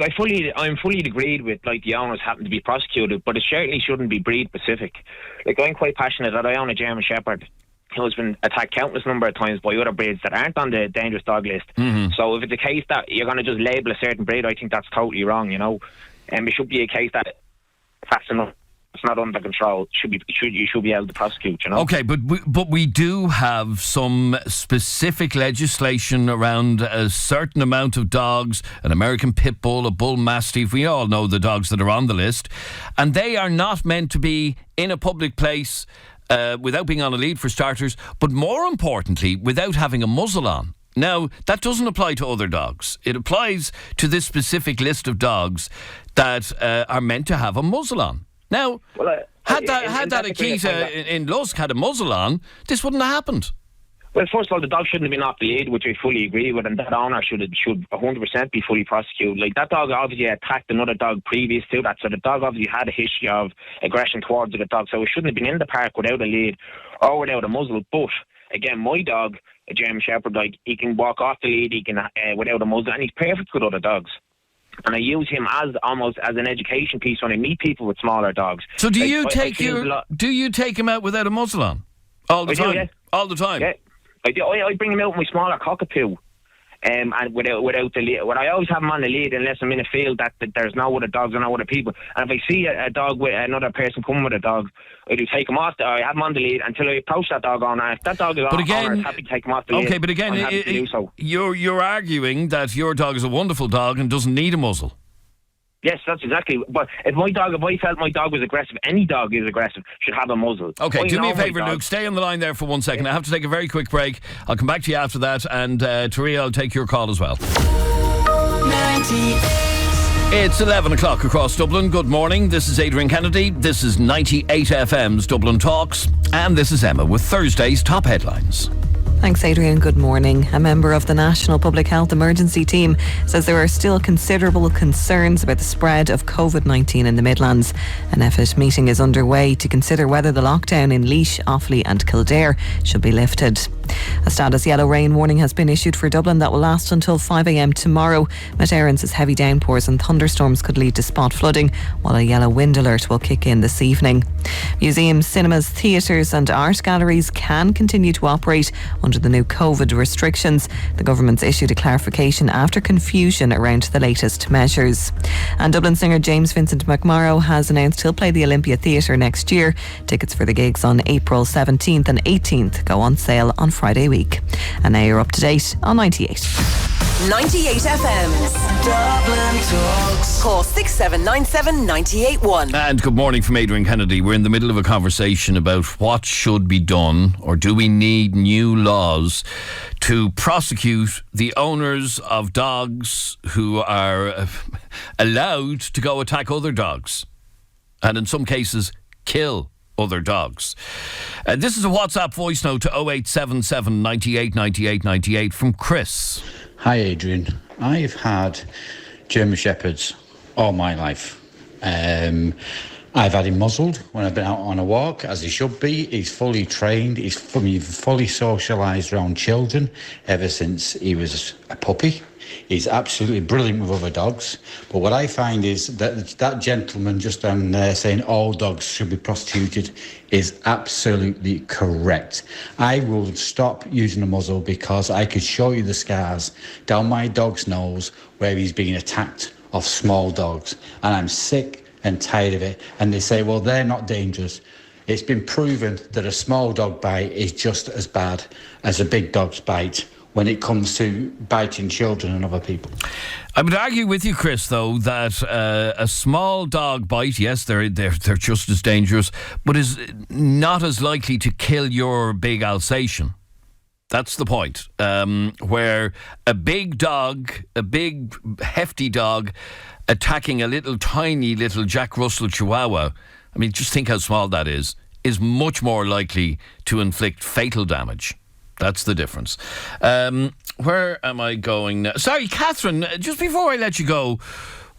I'm fully agreed with, like, the owners happen to be prosecuted, but it certainly shouldn't be breed specific. Like, I'm quite passionate that I own a German Shepherd who's been attacked countless number of times by other breeds that aren't on the dangerous dog list. So if it's a case that you're going to just label a certain breed, I think that's totally wrong, you know. It should be a case that that's enough. It's not under control. You should be able to prosecute, you know. Okay, but we do have some specific legislation around a certain amount of dogs, an American Pit Bull, a Bull Mastiff. We all know the dogs that are on the list, and they are not meant to be in a public place without being on a lead, for starters, but more importantly, without having a muzzle on. Now, that doesn't apply to other dogs. It applies to this specific list of dogs that are meant to have a muzzle on. Now, had that Akita in Lusk had a muzzle on, this wouldn't have happened. Well, first of all, the dog shouldn't have been off the lead, which I fully agree with, and that owner should 100% be fully prosecuted. Like, that dog obviously attacked another dog previous to that, so the dog obviously had a history of aggression towards the dog, so it shouldn't have been in the park without a lead or without a muzzle. But again, my dog, a German Shepherd, like, he can walk off the lead, he can without a muzzle, and he's perfect with other dogs. And I use him almost as an education piece when I meet people with smaller dogs. So do you take him out without a muzzle on all the time? Yeah. All the time. Yeah, I bring him out with my smaller cockapoo. and without the lead. Well, I always have them on the lead unless I'm in a field that there's no other dogs or no other people. And if I see a dog with another person coming with a dog, I do take him off. I have him on the lead until I approach that dog on. And if that dog is on, I'm happy to take him off the lead. Okay, but again, I'm happy to do so. You're arguing that your dog is a wonderful dog and doesn't need a muzzle. Yes, that's exactly. But if I felt my dog was aggressive, any dog is aggressive, should have a muzzle. Okay, do me a favour, Luke. Stay on the line there for 1 second. I have to take a very quick break. I'll come back to you after that, and Taria, I'll take your call as well. 98. It's 11 o'clock across Dublin. Good morning. This is Adrian Kennedy. This is 98 FM's Dublin Talks, and this is Emma with Thursday's top headlines. Thanks, Adrian. Good morning. A member of the National Public Health Emergency Team says there are still considerable concerns about the spread of COVID-19 in the Midlands. An EFIT meeting is underway to consider whether the lockdown in Laois, Offaly and Kildare should be lifted. A status yellow rain warning has been issued for Dublin that will last until 5 a.m. tomorrow. Met Éireann says heavy downpours and thunderstorms could lead to spot flooding, while a yellow wind alert will kick in this evening. Museums, cinemas, theatres and art galleries can continue to operate under the new COVID restrictions. The government's issued a clarification after confusion around the latest measures. And Dublin singer James Vincent McMorrow has announced he'll play the Olympia Theatre next year. Tickets for the gigs on April 17th and 18th go on sale on Friday week. And now you're up to date on 98. 98 FM's Dublin Talks. Call 6797 981. And good morning from Adrian Kennedy. We're in the middle of a conversation about what should be done, or do we need new laws to prosecute the owners of dogs who are allowed to go attack other dogs, and in some cases kill other dogs. This is a WhatsApp voice note to 0877 98 98 98 from Chris. Hi Adrian, I've had German Shepherds all my life. I've had him muzzled when I've been out on a walk, as he should be. He's fully trained, he's fully socialised around children ever since he was a puppy. He's absolutely brilliant with other dogs. But what I find is that gentleman just down there saying all dogs should be prosecuted is absolutely correct. I will stop using a muzzle because I could show you the scars down my dog's nose where he's being attacked off small dogs. And I'm sick and tired of it. And they say, well, they're not dangerous. It's been proven that a small dog bite is just as bad as a big dog's bite when it comes to biting children and other people. I would argue with you, Chris, though, that a small dog bite, yes, they're just as dangerous, but is not as likely to kill your big Alsatian. That's the point. Where a big dog, a big hefty dog, attacking a little tiny little Jack Russell Chihuahua, I mean, just think how small that is much more likely to inflict fatal damage. That's the difference. Where am I going now? Sorry, Catherine, just before I let you go,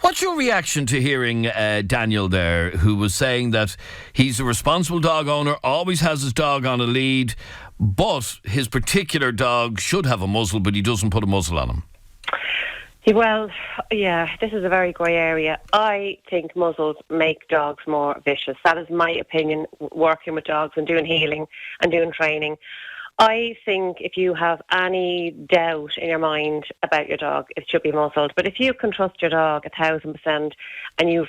what's your reaction to hearing Daniel there, who was saying that he's a responsible dog owner, always has his dog on a lead, but his particular dog should have a muzzle, but he doesn't put a muzzle on him? Well, yeah, this is a very grey area. I think muzzles make dogs more vicious. That is my opinion, working with dogs and doing healing and doing training. I think if you have any doubt in your mind about your dog, it should be muzzled. But if you can trust your dog 1,000% and you've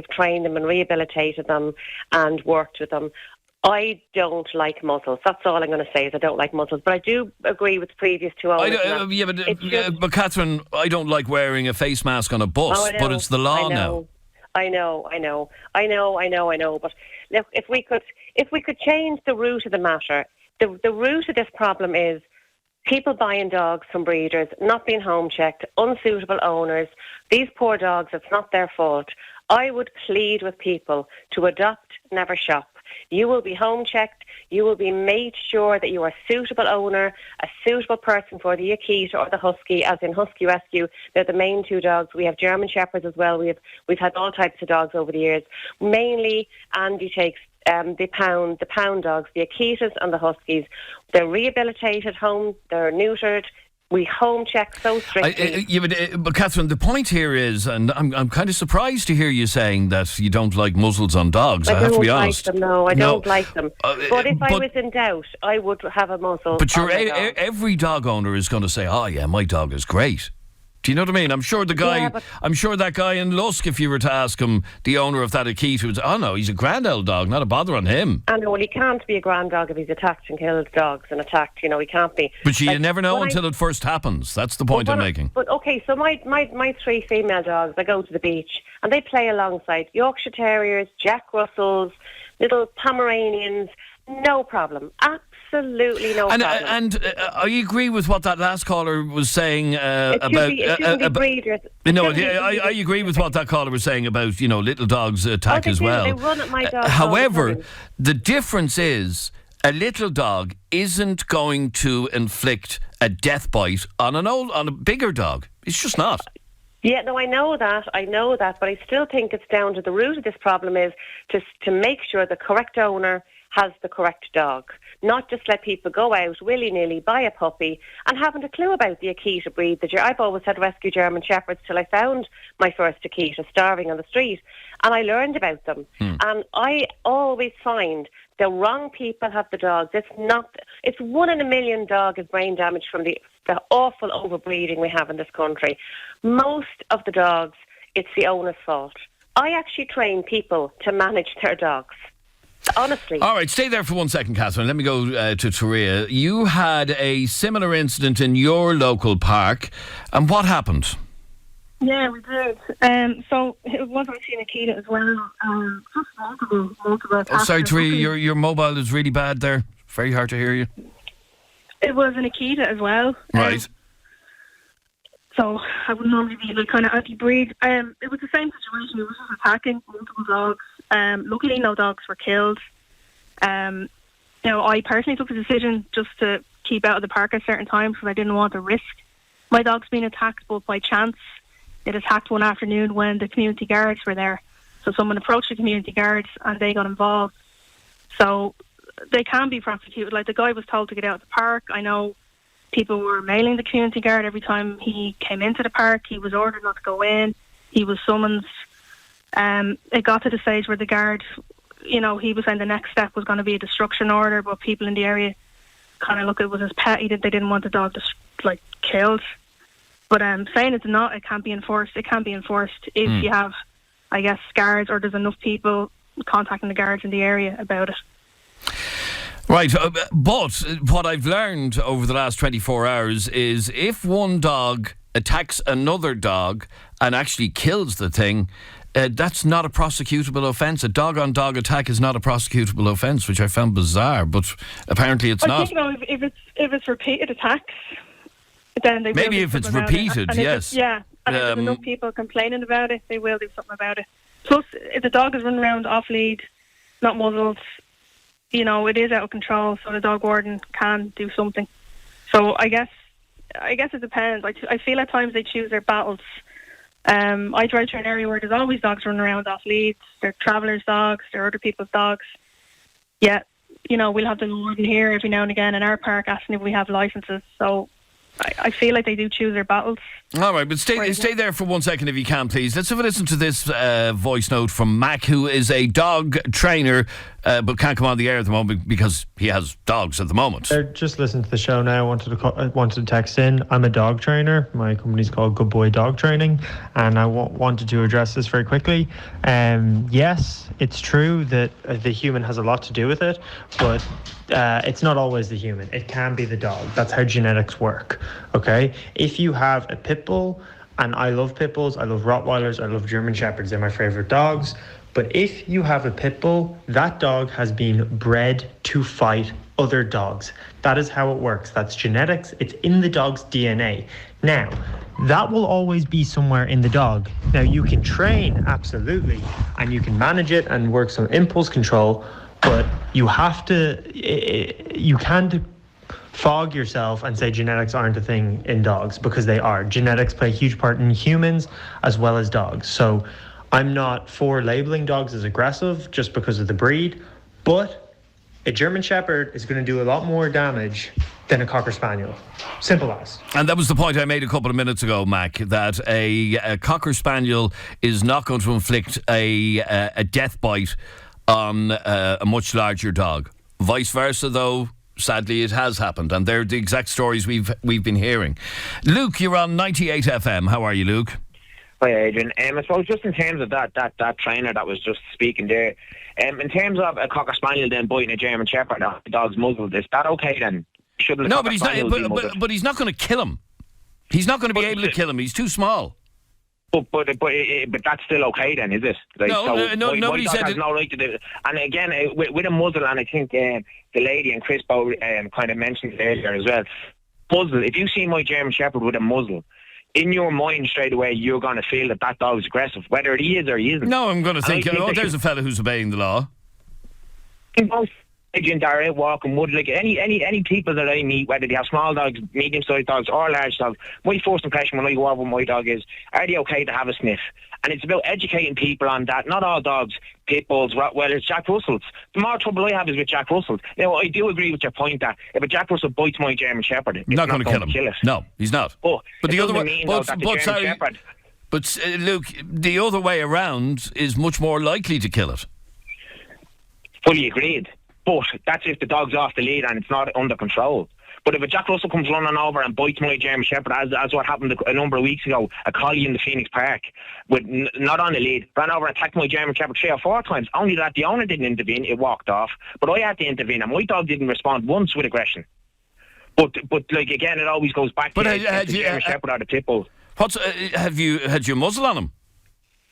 trained them and rehabilitated them and worked with them, I don't like muzzles. That's all I'm going to say is I don't like muzzles. But I do agree with the previous two owners. But Catherine, I don't like wearing a face mask on a bus, but it's the law now. I know. But look, if we could change the root of the matter. The root of this problem is people buying dogs from breeders, not being home checked, unsuitable owners. These poor dogs, it's not their fault. I would plead with people to adopt, never shop. You will be home checked. You will be made sure that you are a suitable owner, a suitable person for the Akita or the Husky, as in Husky Rescue. They're the main two dogs. We have German Shepherds as well. We've had all types of dogs over the years. Mainly, Andy takes the pound dogs, the Akitas and the Huskies. They're rehabilitated home, they're neutered, We home check so strictly. But Catherine, the point here is, and I'm kind of surprised to hear you saying that you don't like muzzles on dogs. I have to be honest. I don't like them. But if I was in doubt, I would have a muzzle. But every dog owner is going to say, "Oh yeah, my dog is great." Do you know what I mean? I'm sure that guy in Lusk, if you were to ask him, the owner of that Akita, would say, "Oh no, he's a grand old dog, not a bother on him." I know, well, he can't be a grand dog if he's attacked and killed dogs and attacked. He can't be. But you never know until it first happens. That's the point I'm making. But okay, so my 3 female dogs, I go to the beach and they play alongside Yorkshire Terriers, Jack Russells, little Pomeranians, no problem. Absolutely no problem. And I agree with what that last caller was saying about. Breeders. No, I agree with what that caller was saying about little dogs attack as well. They run at my dog. However, the difference is a little dog isn't going to inflict a death bite on a bigger dog. It's just not. Yeah, no, I know that, but I still think it's down to the root of this problem is to make sure the correct owner has the correct dog. Not just let people go out willy-nilly, buy a puppy, and haven't a clue about the Akita breed. I've always had rescue German Shepherds till I found my first Akita starving on the street, and I learned about them. And I always find the wrong people have the dogs. It's 1 in a million dog is brain damage from the awful overbreeding we have in this country. Most of the dogs, it's the owner's fault. I actually train people to manage their dogs. Honestly. All right, stay there for 1 second, Catherine. Let me go to Taria. You had a similar incident in your local park, and what happened? Yeah, we did. So it was actually an Akita as well. Just multiple. Oh, sorry, Taria, your mobile is really bad there. Very hard to hear you. It was an Akita as well. Right. So I would normally be kind of anti-breed. It was the same situation. It was just attacking multiple dogs. Luckily, no dogs were killed. I personally took the decision just to keep out of the park at certain times because I didn't want to risk my dogs being attacked. But by chance, it attacked one afternoon when the community guards were there. So someone approached the community guards and they got involved. So they can be prosecuted. Like, the guy was told to get out of the park. I know people were mailing the community guard every time he came into the park. He was ordered not to go in. He was summoned. It got to the stage where the guard, he was saying the next step was going to be a destruction order, but people in the area kind of look at it was as petty that they didn't want the dog killed. But saying it's not, it can't be enforced. It can be enforced if you have, I guess, guards or there's enough people contacting the guards in the area about it. Right, but what I've learned over the last 24 hours is if one dog attacks another dog and actually kills the thing, that's not a prosecutable offence. A dog-on-dog attack is not a prosecutable offence, which I found bizarre, but apparently it's not. I think, if it's repeated attacks, then they maybe will if it's repeated, yes. And if there's enough people complaining about it, they will do something about it. Plus, if the dog is running around off lead, not muzzled, it is out of control, so the dog warden can do something. So I guess it depends. I feel at times they choose their battles. I drive through an area where there's always dogs running around off leads. They're travellers' dogs, they're other people's dogs. Yeah, we'll have the warden here every now and again in our park asking if we have licences. So I feel like they do choose their battles. All right, but stay there for 1 second if you can, please. Let's have a listen to this voice note from Mac, who is a dog trainer, but can't come on the air at the moment because he has dogs at the moment. Just listen to the show now. I wanted to text in. I'm a dog trainer. My company's called Good Boy Dog Training, and I wanted to address this very quickly. Yes, it's true that the human has a lot to do with it, but it's not always the human. It can be the dog. That's how genetics work. Okay? If you have a pit bull, and I love pit bulls, I love Rottweilers, I love German Shepherds, they're my favorite dogs. But if you have a pit bull, that dog has been bred to fight other dogs. That is how it works. That's genetics. It's in the dog's DNA. Now, that will always be somewhere in the dog. Now, you can train, absolutely, and you can manage it and work some impulse control, but you can't fog yourself and say genetics aren't a thing in dogs, because they are. Genetics play a huge part in humans as well as dogs. So I'm not for labeling dogs as aggressive just because of the breed, but a German Shepherd is going to do a lot more damage than a Cocker Spaniel. Simple as. And that was the point I made a couple of minutes ago, Mac, that a Cocker Spaniel is not going to inflict a death bite on a much larger dog. Vice versa, though, sadly, it has happened, and they're the exact stories we've been hearing. Luke, you're on 98 FM. How are you, Luke? Hi, Adrian. I suppose just in terms of that trainer that was just speaking there, in terms of a Cocker Spaniel then biting a German Shepherd, the dog's muzzled, is that okay then? Shouldn't No, but he's not going to kill him. He's not going to be able to kill him. He's too small. But that's still okay then, is it? Like, no, nobody said has no right to do it. And again, with a muzzle, and I think the lady and Chris Bow kind of mentioned it earlier as well. Muzzle. If you see my German Shepherd with a muzzle, in your mind straight away, you're going to feel that dog's aggressive, whether he is or he isn't. No, I'm going to think, there's a fella who's obeying the law. Adrian, they're out walking wood, like any people that I meet, whether they have small dogs, medium-sized dogs, or large dogs, my first impression when I go over with my dog is, are they okay to have a sniff? And it's about educating people on that. Not all dogs, pit bulls, Rottweilers, Jack Russells. The more trouble I have is with Jack Russells. Now, I do agree with your point that if a Jack Russell bites my German Shepherd, it's not going to kill it. No, he's not. But the other way, Shepherd. But Luke, the other way around is much more likely to kill it. Fully agreed. But that's if the dog's off the lead and it's not under control. But if a Jack Russell comes running over and bites my German Shepherd, as what happened a number of weeks ago, a collie in the Phoenix Park, with not on the lead, ran over and attacked my German Shepherd 3 or 4 times. Only that the owner didn't intervene, it walked off. But I had to intervene, and my dog didn't respond once with aggression. But like again, it always goes back to the German Shepherd or the pit bull. Had you muzzle on him?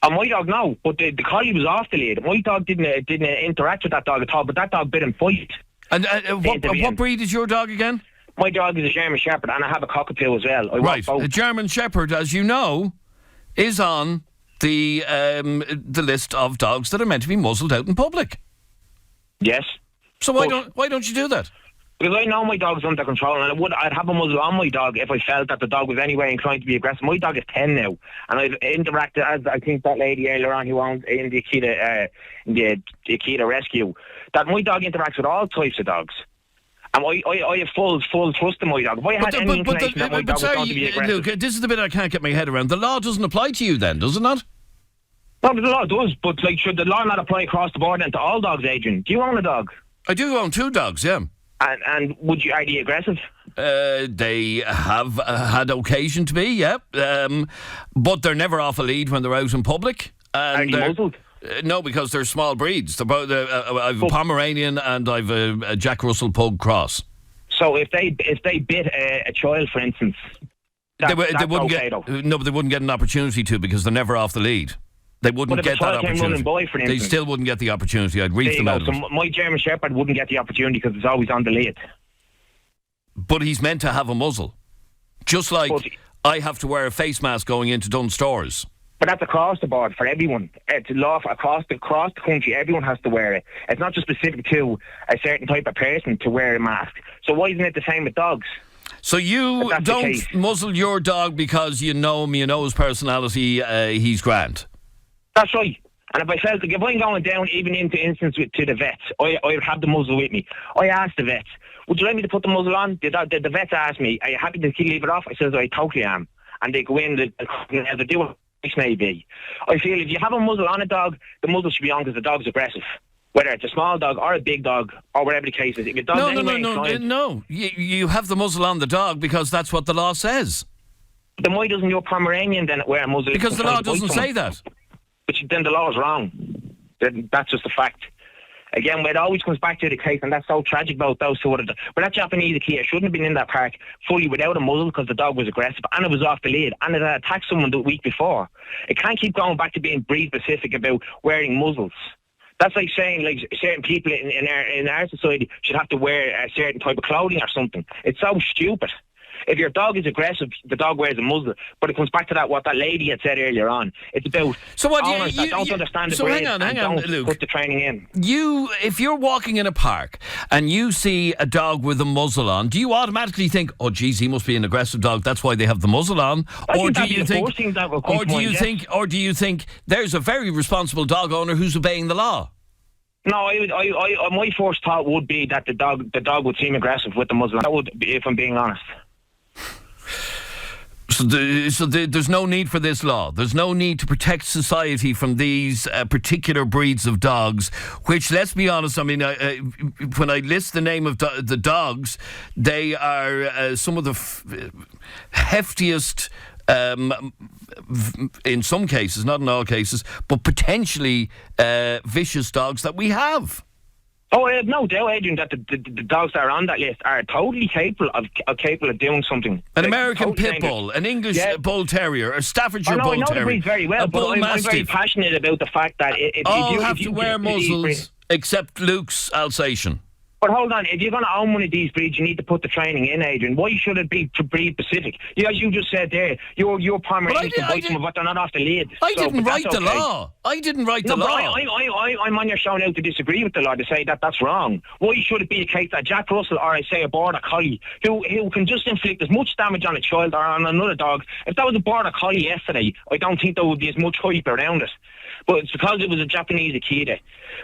On my dog, no, but the collie was off the lead. My dog didn't interact with that dog at all, but that dog bit him fight. And what breed is your dog again? My dog is a German Shepherd, and I have a cockapoo as well. A German Shepherd, as you know, is on the list of dogs that are meant to be muzzled out in public. Yes. So why don't you do that? Because I know my dog's under control, and I'd have a muzzle on my dog if I felt that the dog was anyway inclined to be aggressive. My dog is 10 now, and I've interacted, as I think that lady earlier on who owns in the Akita Rescue, that my dog interacts with all types of dogs. And I have full trust in my dog. If I had any inclination that my dog was going to be aggressive... Luke, this is the bit I can't get my head around. The law doesn't apply to you then, does it not? No, the law does, but should the law not apply across the board then to all dogs, Adrian? Do you own a dog? I do own 2 dogs, yeah. And are they aggressive? They have had occasion to be, yeah. But they're never off a lead when they're out in public. And are they muzzled? No, because they're small breeds. They're both, I've a Pomeranian and I've a Jack Russell Pug cross. So if they bit a child, for instance, they wouldn't get an opportunity to, because they're never off the lead. They wouldn't get that opportunity. They still wouldn't get the opportunity. I'd reef them out. So my German Shepherd wouldn't get the opportunity because it's always on the lead. But he's meant to have a muzzle. Just like I have to wear a face mask going into Dunnes Stores. But that's across the board for everyone. It's law across the country. Everyone has to wear it. It's not just specific to a certain type of person to wear a mask. So why isn't it the same with dogs? So you don't muzzle your dog because you know him, you know his personality, he's grand? That's right. And if I'm going down even into instance to the vets, I would have the muzzle with me. I asked the vets, would you like me to put the muzzle on? The vets asked me, are you happy to leave it off? I says, I totally am. And they go in, they do what it may be. I feel if you have a muzzle on a dog, the muzzle should be on because the dog's aggressive. Whether it's a small dog or a big dog or whatever the case is. If your dog's No. You have the muzzle on the dog because that's what the law says. Then why doesn't your Pomeranian then wear a muzzle? Because the law doesn't say that. But then the law is wrong. That's just a fact. Again, it always comes back to the case, and that's so tragic about those two. But that Japanese Akita shouldn't have been in that park fully without a muzzle because the dog was aggressive and it was off the lead and it had attacked someone the week before. It can't keep going back to being breed specific about wearing muzzles. That's like saying certain people in our society should have to wear a certain type of clothing or something. It's so stupid. If your dog is aggressive, the dog wears a muzzle. But it comes back to what that lady had said earlier on. It's about owners that don't understand the breed and don't Luke, put the training in. If you're walking in a park and you see a dog with a muzzle on, do you automatically think, oh, geez, he must be an aggressive dog, that's why they have the muzzle on? Or do you think there's a very responsible dog owner who's obeying the law? No, my first thought would be that the dog would seem aggressive with the muzzle. That would be, if I'm being honest. So there's no need for this law. There's no need to protect society from these particular breeds of dogs, which, let's be honest, I mean, when I list the name of the dogs, they are some of the heftiest, in some cases, not in all cases, but potentially vicious dogs that we have. Oh, I have no doubt, Adrian, that the dogs that are on that list are totally capable of doing something. An American Pit Bull, an English Bull Terrier, a Staffordshire Bull Terrier. I know the breed very well, but I'm very passionate about the fact that if you have to wear muzzles except Luke's Alsatian. But hold on, if you're going to own one of these breeds, you need to put the training in, Adrian. Why should it be to breed specific? As you just said there, your primary is to bite them, but they're not off the lid. I didn't write the law. I didn't write the law. I'm on your show now to disagree with the law, to say that that's wrong. Why should it be a case that Jack Russell or, say, a Border Collie, who can just inflict as much damage on a child or on another dog? If that was a Border Collie yesterday, I don't think there would be as much hype around it. But it's because it was a Japanese Akita.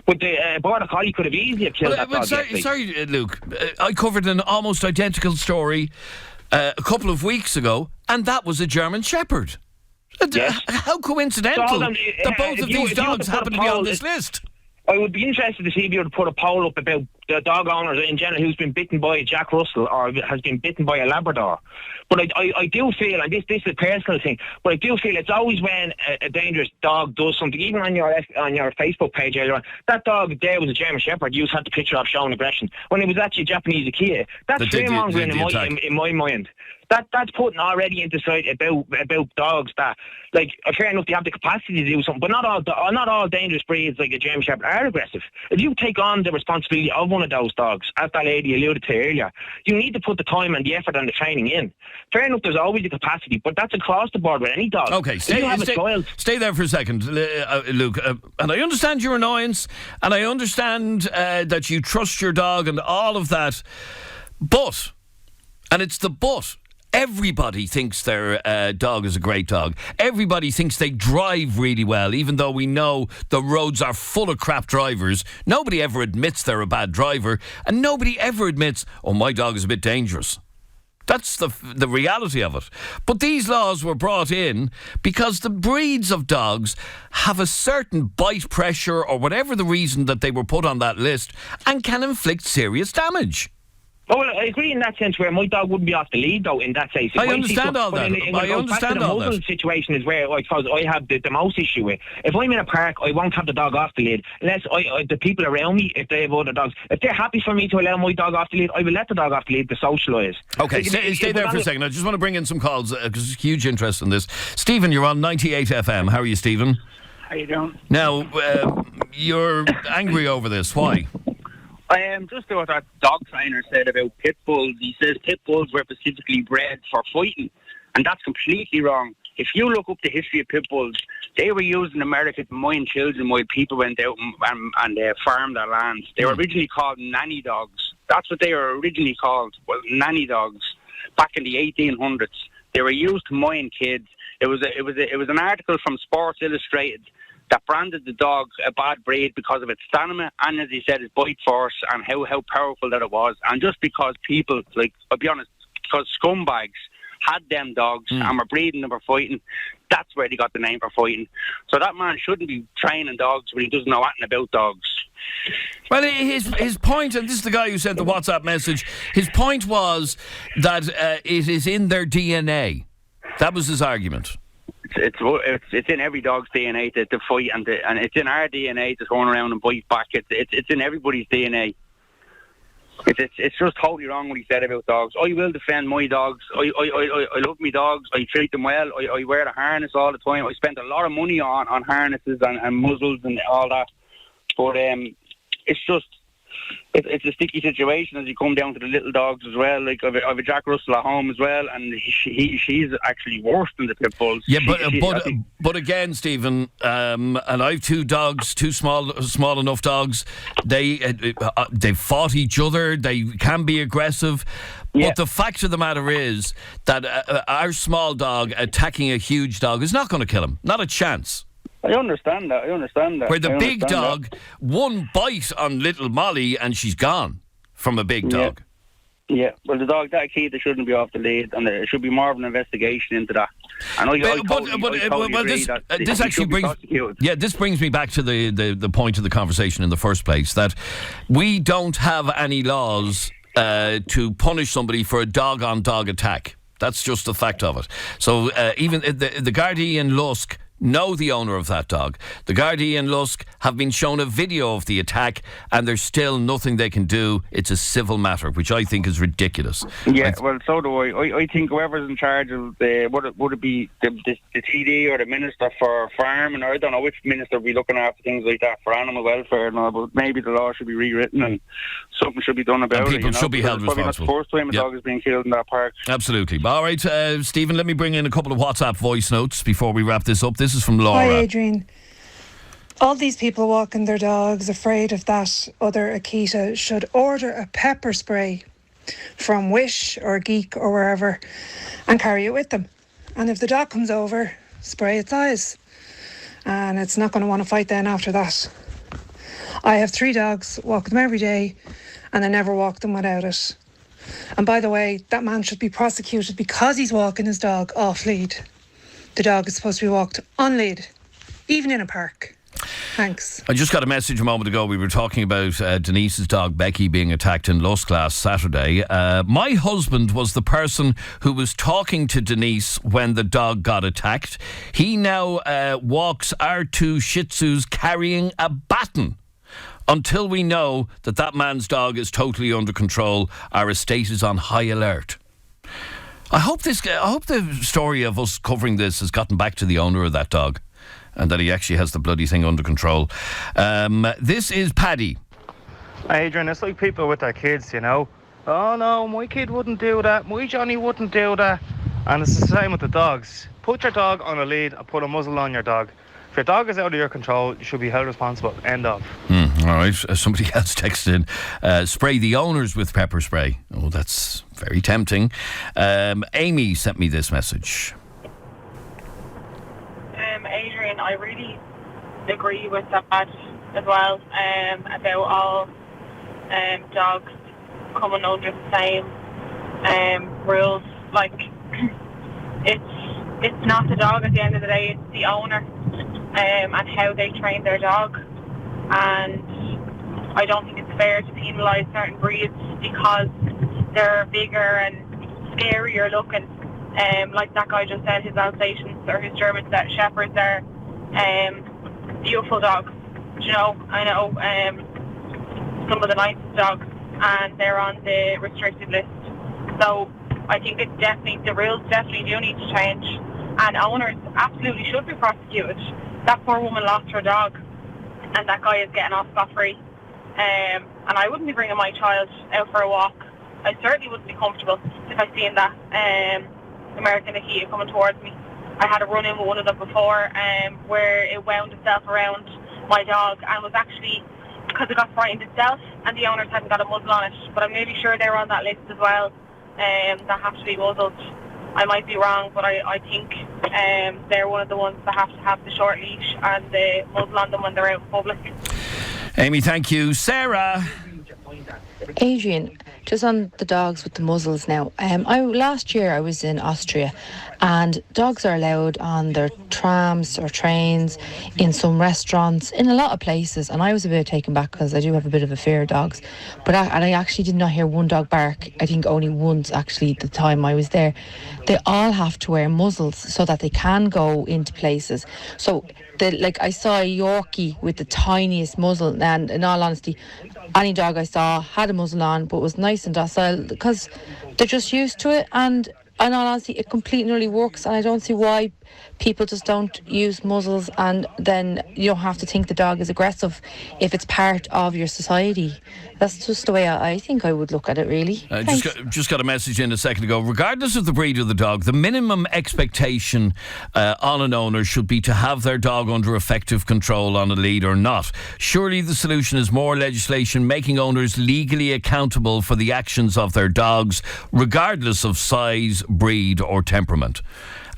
But the Border Collie could have easily killed that dog yesterday. Sorry, Luke. I covered an almost identical story a couple of weeks ago, and that was a German Shepherd. Yes. How coincidental that both of these dogs happen to be on this list. I would be interested to see if you would put a poll up about the dog owners in general who's been bitten by a Jack Russell or has been bitten by a Labrador. But I do feel, and this is a personal thing, but I do feel it's always when a dangerous dog does something, even on your Facebook page earlier on, that dog there was a German Shepherd, you had the picture of showing aggression, when it was actually a Japanese Akita. That's fear-mongering in my mind. That's putting already into sight about dogs that, like, fair enough, they have the capacity to do something, but not all dangerous breeds like a German Shepherd are aggressive. If you take on the responsibility of one of those dogs, as that lady alluded to earlier, you need to put the time and the effort and the training in. Fair enough, there's always the capacity, but that's across the board with any dog. Okay, stay there for a second, Luke. And I understand your annoyance, and I understand that you trust your dog and all of that, but, and it's the but, everybody thinks their dog is a great dog. Everybody thinks they drive really well, even though we know the roads are full of crap drivers. Nobody ever admits they're a bad driver, and nobody ever admits, oh, my dog is a bit dangerous. That's the reality of it. But these laws were brought in because the breeds of dogs have a certain bite pressure or whatever the reason that they were put on that list and can inflict serious damage. Oh, well, I agree in that sense where my dog wouldn't be off the lead, though, in that case. I understand all that. The situation is where I suppose I have the most issue with. If I'm in a park, I won't have the dog off the lead unless the people around me, if they have other dogs, if they're happy for me to allow my dog off the lead, I will let the dog off the lead to socialise. Okay, stay there for a second. I just want to bring in some calls because there's huge interest in this. Stephen, you're on 98 FM. How are you, Stephen? How you doing? Now, you're angry over this. Why? Just what that dog trainer said about pit bulls. He says pit bulls were specifically bred for fighting, and that's completely wrong. If you look up the history of pit bulls, they were used in America to mine children while people went out and farmed their lands. They were originally called nanny dogs. That's what they were originally called, was nanny dogs, back in the 1800s. They were used to mine kids. It was an article from Sports Illustrated that branded the dog a bad breed because of its stamina and, as he said, its bite force and how powerful that it was. And just because people, like, I'll be honest, because scumbags had them dogs and were breeding them for fighting, that's where they got the name for fighting. So that man shouldn't be training dogs when he doesn't know anything about dogs. Well, his point, and this is the guy who sent the WhatsApp message, his point was that it is in their DNA. That was his argument. It's in every dog's DNA to fight, and it's in our DNA to turn around and bite back. It's in everybody's DNA. It's just totally wrong what he said about dogs. I will defend my dogs. I love my dogs. I treat them well. I wear the harness all the time. I spend a lot of money on harnesses and muzzles and all that. But it's just it's a sticky situation as you come down to the little dogs as well. Like I've a Jack Russell at home as well, and she's actually worse than the pit bulls. Yeah, but again, Stephen, and I've two dogs, two small enough dogs. They've fought each other. They can be aggressive. Yeah. But the fact of the matter is that our small dog attacking a huge dog is not going to kill him. Not a chance. I understand that. Where the big dog, one bite on little Molly and she's gone from a big dog. Yeah, well, the dog, that Akita shouldn't be off the lead, and there should be more of an investigation into that. And I totally agree that this he actually should be brings prosecuted. this brings me back to the point of the conversation in the first place, that we don't have any laws to punish somebody for a dog-on-dog attack. That's just the fact of it. So even the Gardaí in Lusk know the owner of that dog. The Gardaí in Lusk have been shown a video of the attack, and there's still nothing they can do. It's a civil matter, which I think is ridiculous. Yeah, well, so do I. I think whoever's in charge of would it be the TD or the Minister for Farming, or I don't know which minister would be looking after things like that for animal welfare and all, but maybe the law should be rewritten and something should be done about it. People should be held responsible. It's probably not the first time a dog is being killed in that park. Absolutely. All right, Stephen, let me bring in a couple of WhatsApp voice notes before we wrap this up. This is from Laura. Hi, Adrian. All these people walking their dogs afraid of that other Akita should order a pepper spray from Wish or Geek or wherever and carry it with them. And if the dog comes over, spray its eyes. And it's not going to want to fight then after that. I have 3 dogs, walk them every day, and I never walk them without it. And by the way, that man should be prosecuted because he's walking his dog off lead. The dog is supposed to be walked on lead, even in a park. Thanks. I just got a message a moment ago. We were talking about Denise's dog Becky being attacked in Lusk last Saturday. My husband was the person who was talking to Denise when the dog got attacked. He now walks our 2 Shih Tzus carrying a baton. Until we know that man's dog is totally under control, our estate is on high alert. I hope the story of us covering this has gotten back to the owner of that dog and that he actually has the bloody thing under control. This is Paddy. Adrian, it's like people with their kids, you know. Oh no, my kid wouldn't do that. My Johnny wouldn't do that. And it's the same with the dogs. Put your dog on a lead and put a muzzle on your dog. If your dog is out of your control, you should be held responsible. End of. All right. Somebody else texted in, spray the owners with pepper spray. Oh, that's very tempting. Amy sent me this message. Adrian, I really agree with that as well, about all dogs coming under the same rules. Like, it's not the dog at the end of the day, it's the owner. And how they train their dog, and I don't think it's fair to penalise certain breeds because they're bigger and scarier looking. Like that guy just said, his Alsatians or his German Shepherds are beautiful dogs. You know, I know some of the nicest dogs, and they're on the restricted list. So I think the rules definitely do need to change, and owners absolutely should be prosecuted. That poor woman lost her dog, and that guy is getting off scot-free. And I wouldn't be bringing my child out for a walk. I certainly wouldn't be comfortable if I seen that American Akita coming towards me. I had a run-in with one of them before where it wound itself around my dog and was actually because it got frightened itself and the owners hadn't got a muzzle on it. But I'm nearly sure they're on that list as well that have to be muzzled. I might be wrong, but I think they're one of the ones that have to have the short leash and the muzzle on them when they're out in public. Amy, thank you. Sarah. Adrian, just on the dogs with the muzzles now. Last year I was in Austria, and dogs are allowed on their trams or trains, in some restaurants, in a lot of places. And I was a bit taken back because I do have a bit of a fear of dogs. But I actually did not hear one dog bark. I think only once actually the time I was there. They all have to wear muzzles so that they can go into places. So I saw a Yorkie with the tiniest muzzle, and in all honesty, any dog I saw had a muzzle on, but was nice and docile because they're just used to it. And in all honesty, it completely nearly works, and I don't see why people just don't use muzzles, and then you don't have to think the dog is aggressive if it's part of your society. That's just the way I think I would look at it, really. Just got a message in a second ago. Regardless of the breed of the dog, the minimum expectation on an owner should be to have their dog under effective control on a lead or not. Surely the solution is more legislation making owners legally accountable for the actions of their dogs, regardless of size, breed or temperament.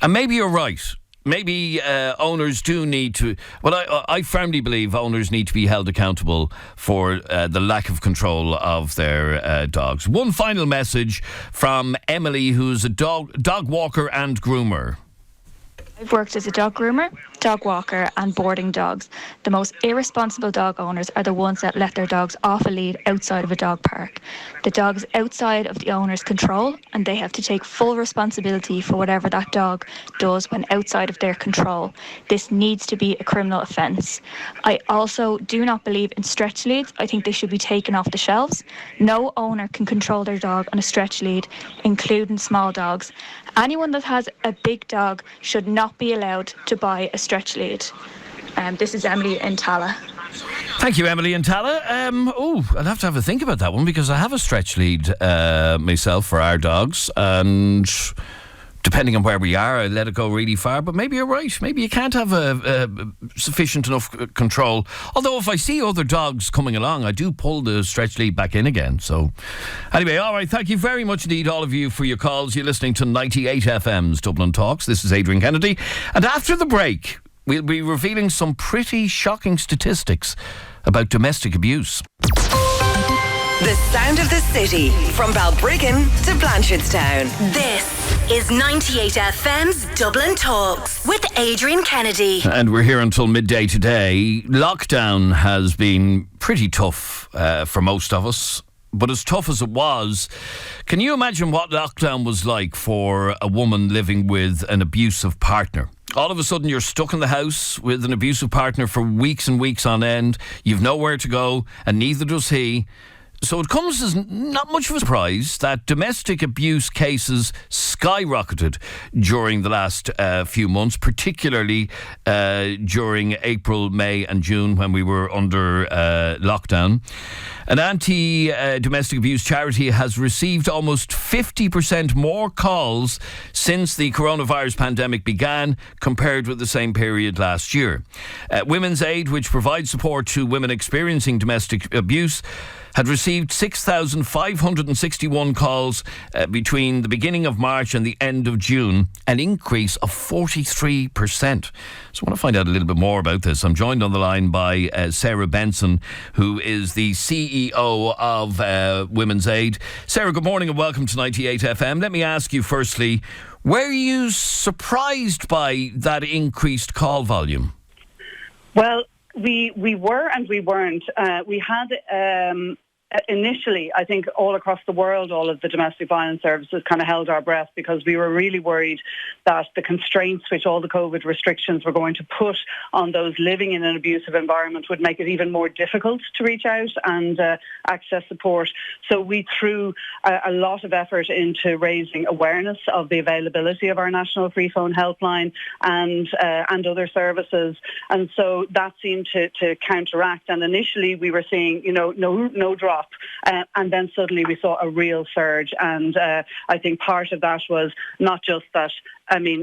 And maybe you're right. maybe owners do need to... Well, I firmly believe owners need to be held accountable for the lack of control of their dogs. One final message from Emily, who's a dog walker and groomer. I've worked as a dog groomer, dog walker and boarding dogs. The most irresponsible dog owners are the ones that let their dogs off a lead outside of a dog park. The dog is outside of the owner's control and they have to take full responsibility for whatever that dog does when outside of their control. This needs to be a criminal offence. I also do not believe in stretch leads. I think they should be taken off the shelves. No owner can control their dog on a stretch lead, including small dogs. Anyone that has a big dog should not be allowed to buy a stretch lead. This is Emily in Tala. Thank you, Emily in Tala. I'll have to have a think about that one because I have a stretch lead myself for our dogs, and depending on where we are, I let it go really far. But maybe you're right. Maybe you can't have a sufficient enough control. Although if I see other dogs coming along, I do pull the stretch lead back in again. So anyway, all right. Thank you very much indeed, all of you, for your calls. You're listening to 98 FM's Dublin Talks. This is Adrian Kennedy. And after the break, we'll be revealing some pretty shocking statistics about domestic abuse. The sound of the city, from Balbriggan to Blanchardstown. This is 98 FM's Dublin Talks with Adrian Kennedy. And we're here until midday today. Lockdown has been pretty tough for most of us. But as tough as it was, can you imagine what lockdown was like for a woman living with an abusive partner? All of a sudden you're stuck in the house with an abusive partner for weeks and weeks on end. You've nowhere to go, and neither does he. So it comes as not much of a surprise that domestic abuse cases skyrocketed during the last few months, particularly during April, May and June when we were under lockdown. An anti-domestic abuse charity has received almost 50% more calls since the coronavirus pandemic began compared with the same period last year. Women's Aid, which provides support to women experiencing domestic abuse, had received 6,561 calls between the beginning of March and the end of June, an increase of 43%. So I want to find out a little bit more about this. I'm joined on the line by Sarah Benson, who is the CEO of Women's Aid. Sarah, good morning and welcome to 98 FM. Let me ask you firstly, were you surprised by that increased call volume? Well, we were and we weren't. We had initially, I think all across the world, all of the domestic violence services kind of held our breath because we were really worried that the constraints which all the COVID restrictions were going to put on those living in an abusive environment would make it even more difficult to reach out and access support. So we threw a lot of effort into raising awareness of the availability of our national free phone helpline and other services. And so that seemed to counteract. And initially we were seeing, no drop. And then suddenly we saw a real surge. And I think part of that was not just that,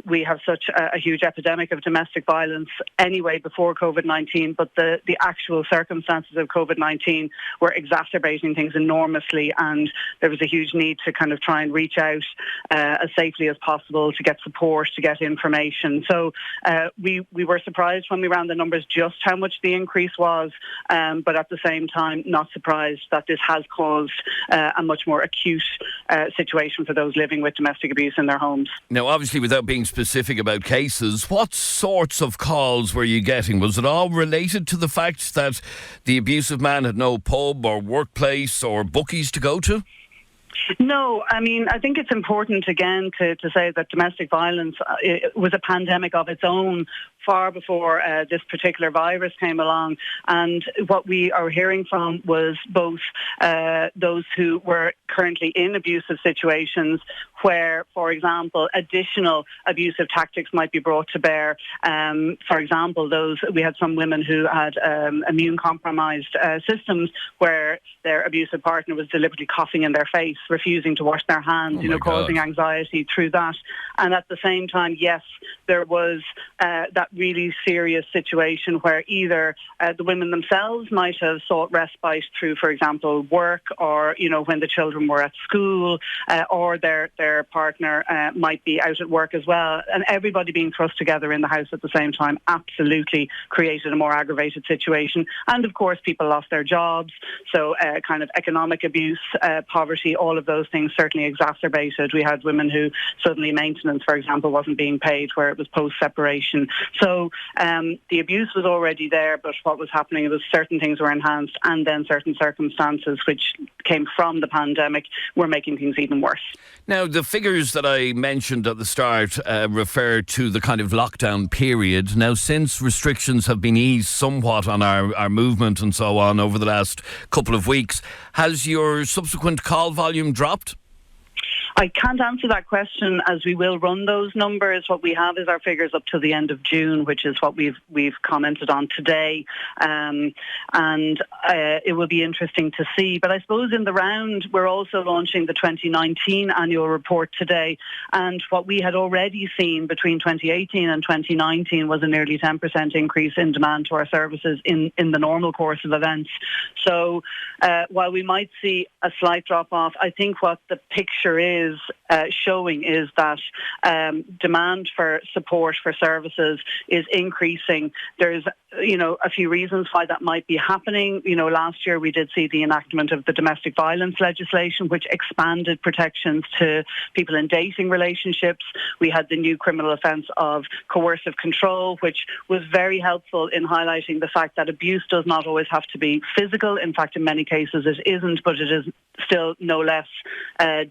we have such a huge epidemic of domestic violence anyway before COVID-19, but the actual circumstances of COVID-19 were exacerbating things enormously, and there was a huge need to kind of try and reach out as safely as possible to get support, to get information. So we were surprised when we ran the numbers just how much the increase was, but at the same time not surprised that this has caused a much more acute situation for those living with domestic abuse in their homes. Now, obviously, without being specific about cases, what sorts of calls were you getting? Was it all related to the fact that the abusive man had no pub or workplace or bookies to go to? No, I think it's important again to say that domestic violence was a pandemic of its own far before this particular virus came along. And what we are hearing from was both those who were currently in abusive situations where, for example, additional abusive tactics might be brought to bear. For example, we had some women who had immune-compromised systems where their abusive partner was deliberately coughing in their face, refusing to wash their hands, causing anxiety through that. And at the same time, yes, there was that really serious situation where either the women themselves might have sought respite through, for example, work, or, you know, when the children were at school, or their partner might be out at work as well. And everybody being thrust together in the house at the same time absolutely created a more aggravated situation. And of course, people lost their jobs. So kind of economic abuse, poverty, all of those things certainly exacerbated. We had women who suddenly maintenance, for example, wasn't being paid where it was post-separation. So the abuse was already there, but what was happening was certain things were enhanced, and then certain circumstances which came from the pandemic were making things even worse. Now, the figures that I mentioned at the start refer to the kind of lockdown period. Now, since restrictions have been eased somewhat on our movement and so on over the last couple of weeks, has your subsequent call volume dropped? I can't answer that question, as we will run those numbers. What we have is our figures up to the end of June, which is what we've commented on today, and it will be interesting to see. But I suppose in the round, we're also launching the 2019 annual report today, and what we had already seen between 2018 and 2019 was a nearly 10% increase in demand to our services in the normal course of events. So while we might see a slight drop-off, I think what the picture is showing is that demand for support for services is increasing. There's, you know, a few reasons why that might be happening. You know, last year we did see the enactment of the domestic violence legislation, which expanded protections to people in dating relationships. We had the new criminal offence of coercive control, which was very helpful in highlighting the fact that abuse does not always have to be physical. In fact, in many cases it isn't, but it is still no less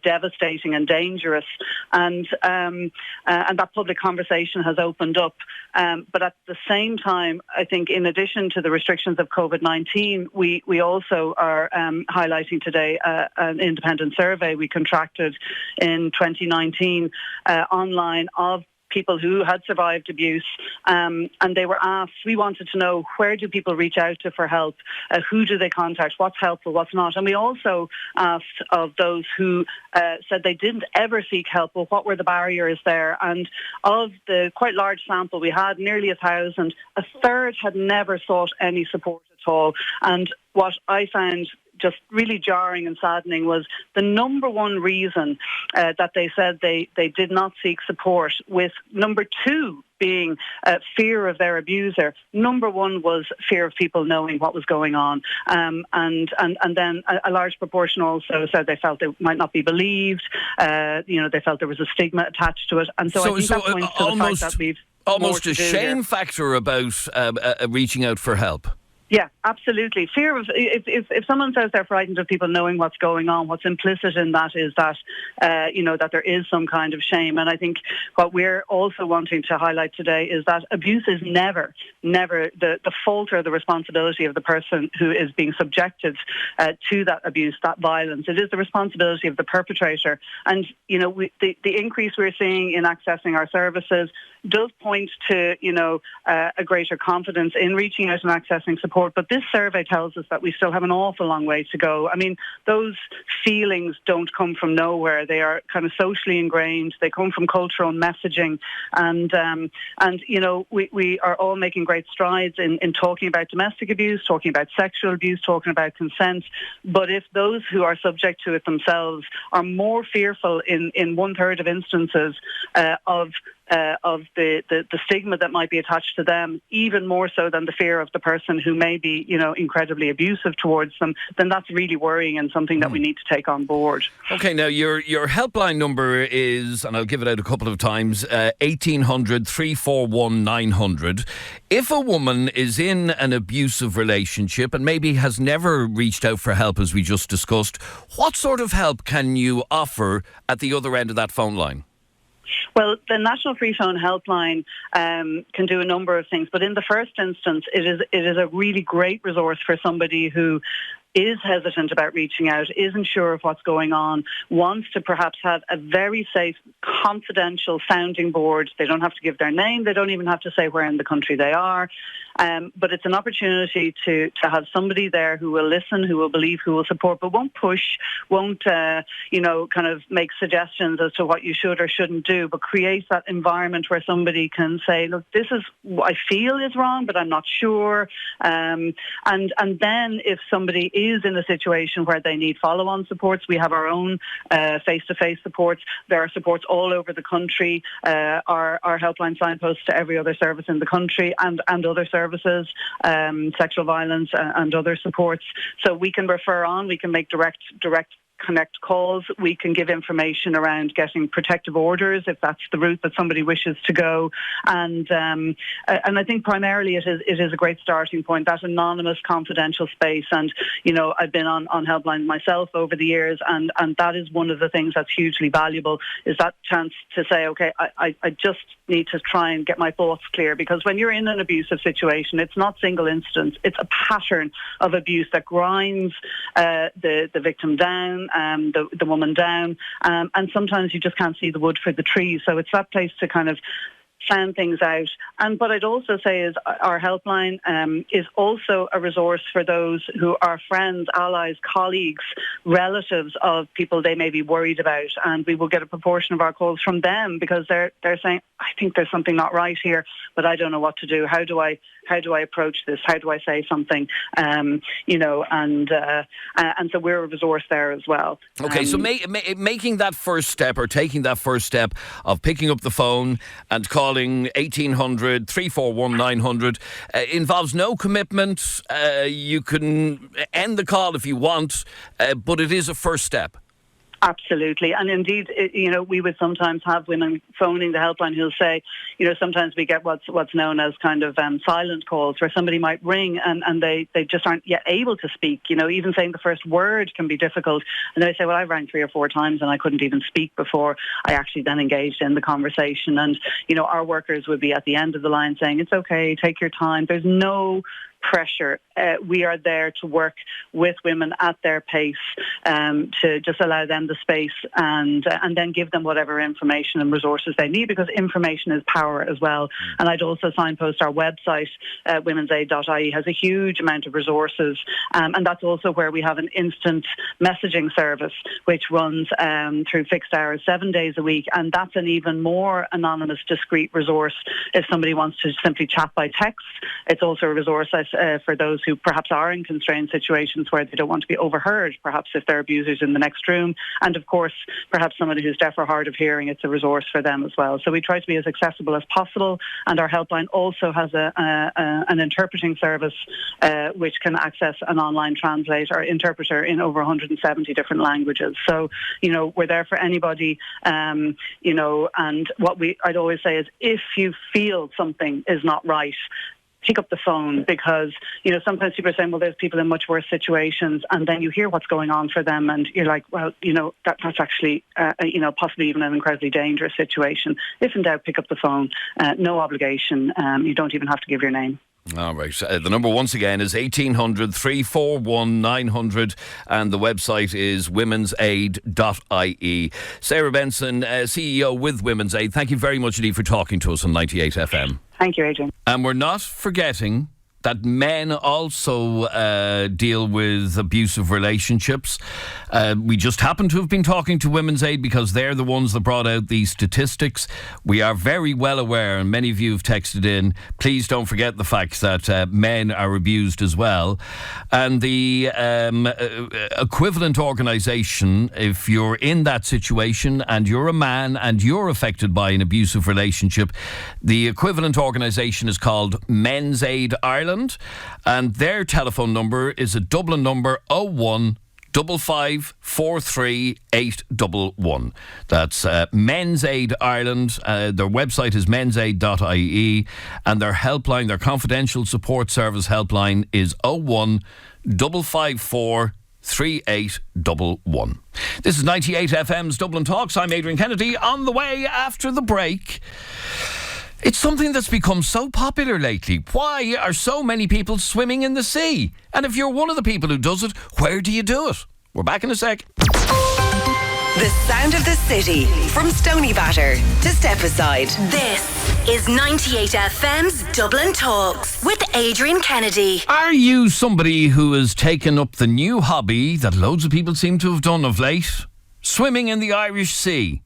devastating and dangerous. And that public conversation has opened up. But at the same time, I think in addition to the restrictions of COVID-19, we also are highlighting today an independent survey we contracted in 2019 online of people who had survived abuse, and they were asked, we wanted to know, where do people reach out to for help? Who do they contact? What's helpful, what's not? And we also asked of those who said they didn't ever seek help, well, what were the barriers there? And of the quite large sample we had, nearly 1,000, a third had never sought any support at all. And what I found just really jarring and saddening was the number one reason that they said they did not seek support, with number two being fear of their abuser. Number one was fear of people knowing what was going on. And then a large proportion also said they felt they might not be believed. They felt there was a stigma attached to it. And so I think that points to the fact that we've almost a shame factor about reaching out for help. Yeah, absolutely. Fear of, if someone says they're frightened of people knowing what's going on, what's implicit in that is that, that there is some kind of shame. And I think what we're also wanting to highlight today is that abuse is never the fault or the responsibility of the person who is being subjected to that abuse, that violence. It is the responsibility of the perpetrator. And, the increase we're seeing in accessing our services does point to, a greater confidence in reaching out and accessing support. But this survey tells us that we still have an awful long way to go. I mean, those feelings don't come from nowhere. They are kind of socially ingrained. They come from cultural messaging. And we are all making great strides in talking about domestic abuse, talking about sexual abuse, talking about consent. But if those who are subject to it themselves are more fearful in 1/3 of instances of the stigma that might be attached to them, even more so than the fear of the person who may be, incredibly abusive towards them, then that's really worrying and something that we need to take on board. Okay, now your helpline number is, and I'll give it out a couple of times, 1800 341 900. If a woman is in an abusive relationship and maybe has never reached out for help, as we just discussed, what sort of help can you offer at the other end of that phone line? Well, the National Free Phone Helpline can do a number of things, but in the first instance, it is a really great resource for somebody who is hesitant about reaching out, isn't sure of what's going on, wants to perhaps have a very safe, confidential sounding board. They don't have to give their name. They don't even have to say where in the country they are. But it's an opportunity to have somebody there who will listen, who will believe, who will support, but won't push, won't, kind of make suggestions as to what you should or shouldn't do, but create that environment where somebody can say, look, this is what I feel is wrong, but I'm not sure. And then if somebody is in a situation where they need follow-on supports, we have our own face-to-face supports. There are supports all over the country. Our helpline signposts to every other service in the country and other services, sexual violence and other supports. So we can refer on, we can make direct connect calls. We can give information around getting protective orders if that's the route that somebody wishes to go. And I think primarily it is a great starting point, that anonymous, confidential space. And, I've been on helpline myself over the years, and that is one of the things that's hugely valuable, is that chance to say, okay, I just need to try and get my thoughts clear. Because when you're in an abusive situation, it's not single incidents, it's a pattern of abuse that grinds the victim down, the woman down, and sometimes you just can't see the wood for the trees. So it's that place to kind of sound things out. And what I'd also say is our helpline is also a resource for those who are friends, allies, colleagues, relatives of people they may be worried about. And we will get a proportion of our calls from them because they're saying, I think there's something not right here, but I don't know what to do. How do I approach this? How do I say something? And so we're a resource there as well. Okay, so making that first step, or taking that first step of picking up the phone and calling 1800 341 900 involves no commitment. You can end the call if you want, but it is a first step. Absolutely. And indeed, we would sometimes have women phoning the helpline who'll say, sometimes we get what's known as kind of silent calls, where somebody might ring and they just aren't yet able to speak. Even saying the first word can be difficult. And they say, well, I rang 3 or 4 times and I couldn't even speak before I actually then engaged in the conversation. And, our workers would be at the end of the line saying, it's okay, take your time. There's no pressure. We are there to work with women at their pace, to just allow them the space and then give them whatever information and resources they need, because information is power as well. And I'd also signpost our website, womensaid.ie, has a huge amount of resources, and that's also where we have an instant messaging service which runs through fixed hours 7 days a week, and that's an even more anonymous, discreet resource if somebody wants to simply chat by text. It's also a resource for those who perhaps are in constrained situations where they don't want to be overheard, perhaps if they're abusers in the next room. And of course, perhaps somebody who's deaf or hard of hearing, it's a resource for them as well. So we try to be as accessible as possible. And our helpline also has an interpreting service which can access an online translator or interpreter in over 170 different languages. So, we're there for anybody, and what I'd always say is, if you feel something is not right, pick up the phone, because, sometimes people are saying, well, there's people in much worse situations, and then you hear what's going on for them and you're like, well, that's actually, possibly even an incredibly dangerous situation. If in doubt, pick up the phone. No obligation. You don't even have to give your name. All right. The number once again is 1800 341 900 and the website is womensaid.ie. Sarah Benson, CEO with Women's Aid, thank you very much indeed for talking to us on 98 FM. Thank you, Adrian. And we're not forgetting that men also deal with abusive relationships. We just happen to have been talking to Women's Aid because they're the ones that brought out these statistics. We are very well aware, and many of you have texted in, please don't forget the fact that men are abused as well. And the equivalent organisation, if you're in that situation and you're a man and you're affected by an abusive relationship, the equivalent organisation is called Men's Aid Ireland. And their telephone number is a Dublin number 01 55 43 811. That's Men's Aid Ireland. Their website is mensaid.ie, and their helpline, their confidential support service helpline, is 01 554 3811. This is 98 FM's Dublin Talks. I'm Adrian Kennedy. On the way after the break, it's something that's become so popular lately. Why are so many people swimming in the sea? And if you're one of the people who does it, where do you do it? We're back in a sec. The sound of the city, from Stony Batter to Stepaside. This is 98 FM's Dublin Talks with Adrian Kennedy. Are you somebody who has taken up the new hobby that loads of people seem to have done of late? Swimming in the Irish Sea.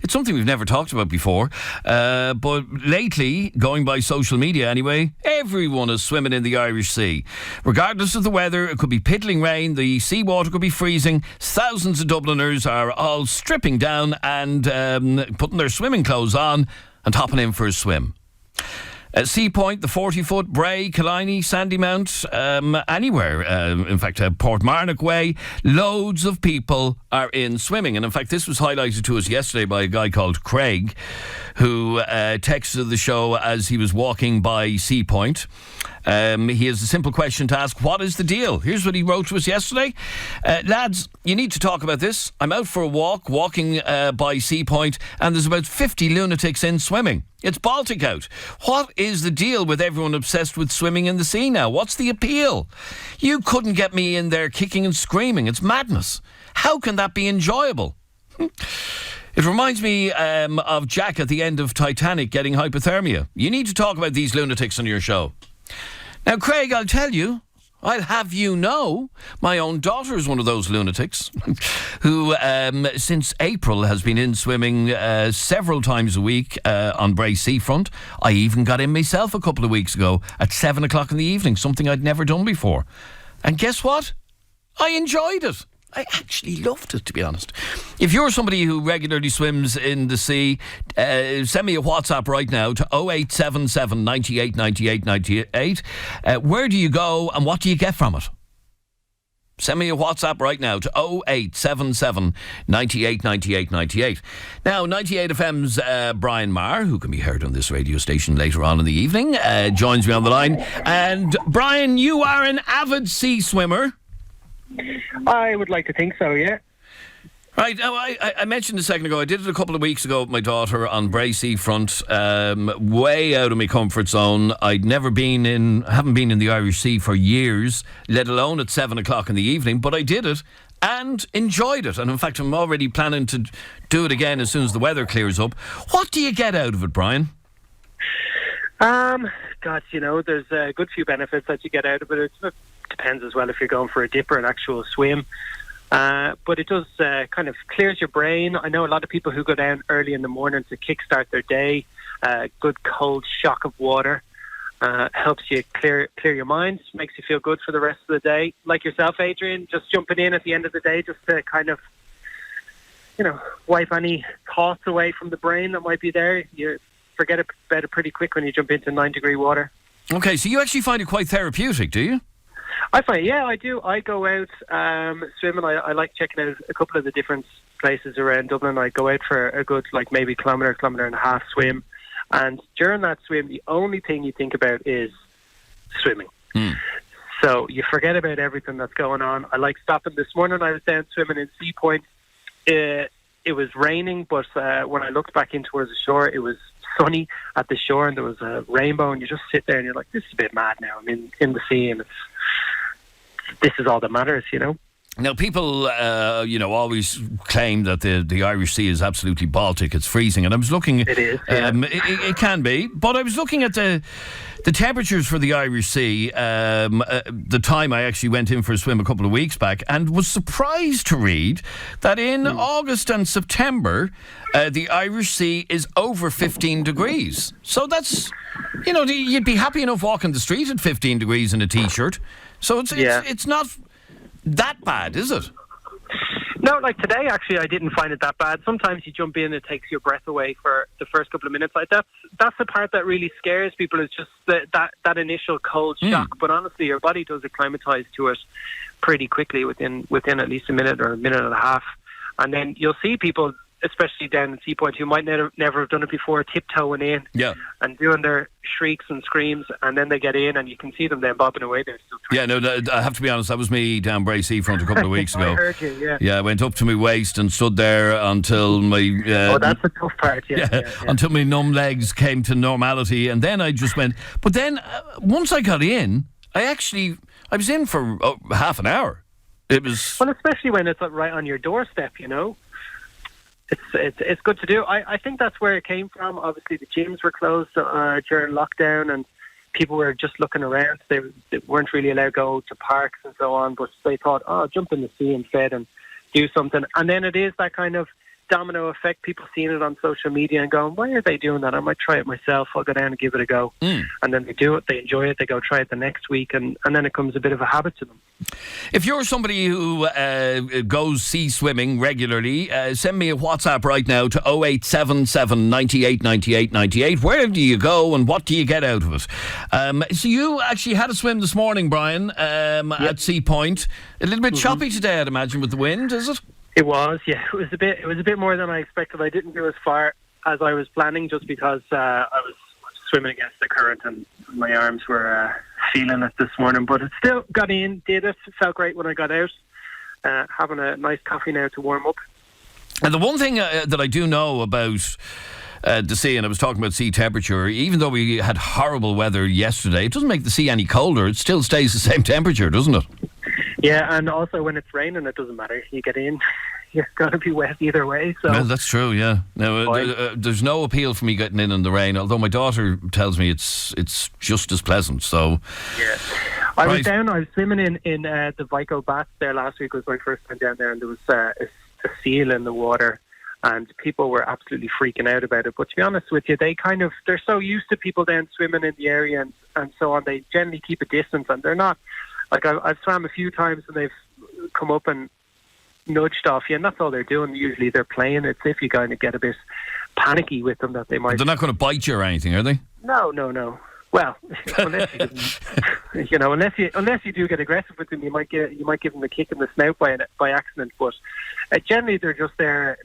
It's something we've never talked about before, but lately, going by social media anyway, everyone is swimming in the Irish Sea. Regardless of the weather, it could be piddling rain, the seawater could be freezing. Thousands of Dubliners are all stripping down and putting their swimming clothes on and hopping in for a swim. At Sea Point, the 40-foot, Bray, Killiney, Sandymount, anywhere. In fact, Portmarnock Way, loads of people are in swimming. And in fact, this was highlighted to us yesterday by a guy called Craig, who texted the show as he was walking by Sea Point. He has a simple question to ask: what is the deal? Here's what he wrote to us yesterday. Lads, you need to talk about this. I'm out for a walking by Sea Point, and there's about 50 lunatics in swimming. It's Baltic out. What is the deal with everyone obsessed with swimming in the sea now? What's the appeal? You couldn't get me in there kicking and screaming. It's madness. How can that be enjoyable? It reminds me of Jack at the end of Titanic getting hypothermia. You need to talk about these lunatics on your show. Now, Craig, I'll tell you, I'll have you know, my own daughter is one of those lunatics who, since April, has been in swimming several times a week on Bray Seafront. I even got in myself a couple of weeks ago at 7 o'clock in the evening, something I'd never done before. And guess what? I enjoyed it. I actually loved it, to be honest. If you're somebody who regularly swims in the sea, send me a WhatsApp right now to 0877 98 98 98. Where do you go and what do you get from it? Send me a WhatsApp right now to 0877 98 98 98. Now, 98 FM's Brian Marr, who can be heard on this radio station later on in the evening, joins me on the line. And Brian, you are an avid sea swimmer. I would like to think so, yeah. Right, now I mentioned a second ago, I did it a couple of weeks ago with my daughter on Bray Seafront, way out of my comfort zone. Haven't been in the Irish Sea for years, let alone at 7 o'clock in the evening, but I did it and enjoyed it. And in fact, I'm already planning to do it again as soon as the weather clears up. What do you get out of it, Brian? God, there's a good few benefits that you get out of it. It depends as well if you're going for a dip or an actual swim. But it does kind of clears your brain. I know a lot of people who go down early in the morning to kickstart their day. Good cold shock of water helps you clear your mind, makes you feel good for the rest of the day. Like yourself, Adrian, just jumping in at the end of the day just to kind of, wipe any thoughts away from the brain that might be there. You forget about it pretty quick when you jump into 9-degree water. Okay, so you actually find it quite therapeutic, do you? I find, yeah, I do. I go out swimming. I like checking out a couple of the different places around Dublin. I go out for a good, maybe kilometre and a half swim. And during that swim, the only thing you think about is swimming. So you forget about everything that's going on. I like stopping. This morning I was down swimming in Sea Point. It was raining, but when I looked back in towards the shore, it was sunny at the shore and there was a rainbow, and you just sit there and you're like, this is a bit mad now. I'm in the sea and this is all that matters, Now, people, always claim that the Irish Sea is absolutely Baltic. It's freezing. And I was looking... It is, yeah. It can be. But I was looking at the temperatures for the Irish Sea the time I actually went in for a swim a couple of weeks back, and was surprised to read that in August and September, the Irish Sea is over 15 degrees. So that's... you'd be happy enough walking the street at 15 degrees in a T-shirt. So it's not... that bad, is it? No, today, actually, I didn't find it that bad. Sometimes you jump in, it takes your breath away for the first couple of minutes. That's the part that really scares people, is just that initial cold shock. But honestly, your body does acclimatise to it pretty quickly within at least a minute or a minute and a half. And then you'll see people, especially down in Sea Point, who might never have done it before, tiptoeing in and doing their shrieks and screams, and then they get in and you can see them then bobbing away there. I have to be honest, that was me down Bray Seafront a couple of weeks ago. I heard you, I went up to my waist and stood there until my... that's the tough part, until my numb legs came to normality, and then I just went... But then, once I got in, I was in for half an hour. It was... Well, especially when it's right on your doorstep, it's good to do. I think that's where it came from. Obviously, the gyms were closed during lockdown, and people were just looking around. They weren't really allowed to go to parks and so on, but they thought, jump in the sea instead and do something. And then it is that kind of domino effect, people seeing it on social media and going, why are they doing that? I might try it myself. I'll go down and give it a go. And then they do it, they enjoy it, they go try it the next week, and then it becomes a bit of a habit to them. If you're somebody who goes sea swimming regularly, send me a WhatsApp right now to 0877 98 98 98. Where do you go and what do you get out of it? So you actually had a swim this morning, Brian, at Sea Point. A little bit choppy today, I'd imagine, with the wind, is it? It was, yeah. It was a bit more than I expected. I didn't go as far as I was planning, just because I was swimming against the current and my arms were feeling it this morning. But it still got in, did it. It felt great when I got out. Having a nice coffee now to warm up. And the one thing that I do know about the sea, and I was talking about sea temperature, even though we had horrible weather yesterday, it doesn't make the sea any colder. It still stays the same temperature, doesn't it? Yeah, and also when it's raining, it doesn't matter. You get in, you're going to be wet either way. So well, that's true, yeah. Now, there's no appeal for me getting in the rain, although my daughter tells me it's just as pleasant. So yeah. I was swimming in the Vico Baths there last week. Was my first time down there, and there was a seal in the water, and people were absolutely freaking out about it. But to be honest with you, they're so used to people down swimming in the area and so on. They generally keep a distance, and they're not. Like, I've swam a few times and they've come up and nudged off you, and that's all they're doing. Usually they're playing. It's if you kind of get a bit panicky with them that they might... They're not going to bite you or anything, are they? No. Well, unless you, unless you do get aggressive with them, you might give them a kick in the snout by accident. But generally they're just there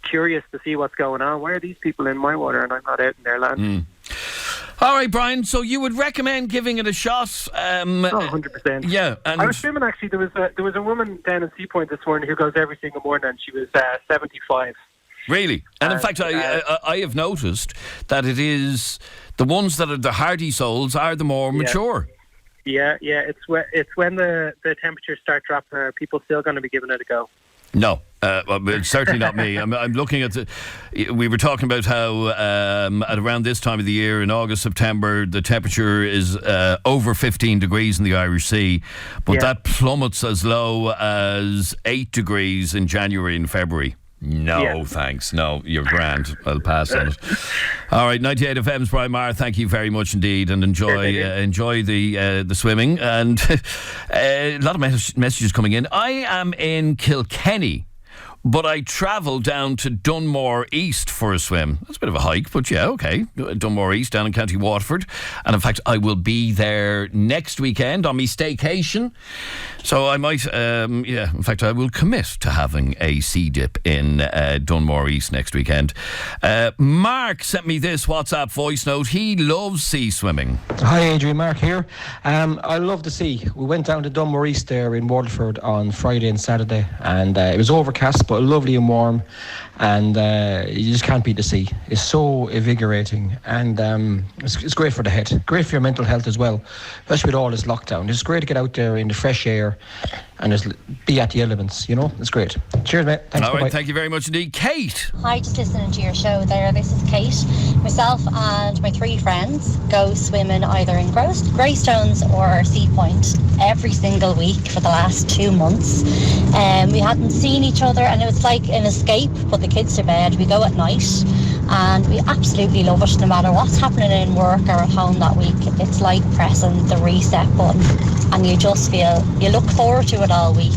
curious to see what's going on. Why are these people in my water and I'm not out in their land? All right, Brian, so you would recommend giving it a shot? 100%. Yeah. And I was swimming, actually. There was a woman down in Sea Point this morning who goes every single morning, and she was 75. Really? And in fact, I have noticed that it is the ones that are the hardy souls are the more mature. Yeah. It's when the temperatures start dropping, are people still going to be giving it a go? No, it's certainly not me. I'm looking at we were talking about how at around this time of the year, in August, September, the temperature is over 15 degrees in the Irish Sea, but that plummets as low as 8 degrees in January and February. No, thanks. No, you're grand. I'll pass on it. All right, 98 FM's Brian Maher, thank you very much indeed, and enjoy the swimming. And a lot of messages coming in. I am in Kilkenny, but I travel down to Dunmore East for a swim. That's a bit of a hike, but yeah, okay. Dunmore East, down in County Waterford. And in fact, I will be there next weekend on my staycation. So I might, in fact, I will commit to having a sea dip in Dunmore East next weekend. Mark sent me this WhatsApp voice note. He loves sea swimming. Hi, Adrian, Mark here. I love the sea. We went down to Dunmore East there in Waterford on Friday and Saturday, and it was overcast, but lovely and warm, and you just can't beat the sea. It's so invigorating, and it's great for the head, great for your mental health as well, especially with all this lockdown. It's great to get out there in the fresh air and just be at the elements, it's great. Cheers, mate. Thanks. All right, thank you very much indeed. Kate. Hi, just listening to your show there. This is Kate. Myself and my 3 friends go swimming either in Greystones or Sea Point every single week for the last 2 months. We hadn't seen each other, and it was like an escape. Put the kids to bed, we go at night, and we absolutely love it. No matter what's happening in work or at home that week, it's like pressing the reset button, and you just feel, you look forward to it all week,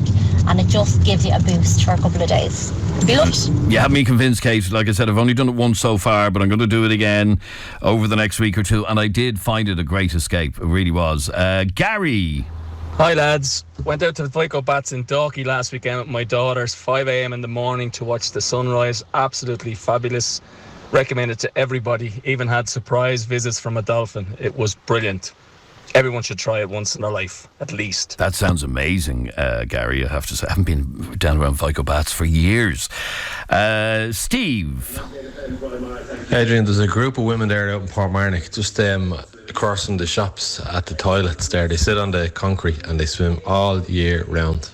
and it just gives you a boost for a couple of days. Be loved. You have me convinced, Kate. Like I said, I've only done it once so far, but I'm going to do it again over the next week or two, and I did find it a great escape. It really was. Gary. Hi lads, went out to the Vico Baths in Dalkey last weekend with my daughters, 5 a.m. in the morning to watch the sunrise. Absolutely fabulous. Recommend it to everybody. Even had surprise visits from a dolphin. It was brilliant. Everyone should try it once in their life, at least. That sounds amazing, Gary, I have to say. I haven't been down around Vico Baths for years. Steve. Adrian, there's a group of women there out in Portmarnock, just across from the shops at the toilets there. They sit on the concrete and they swim all year round.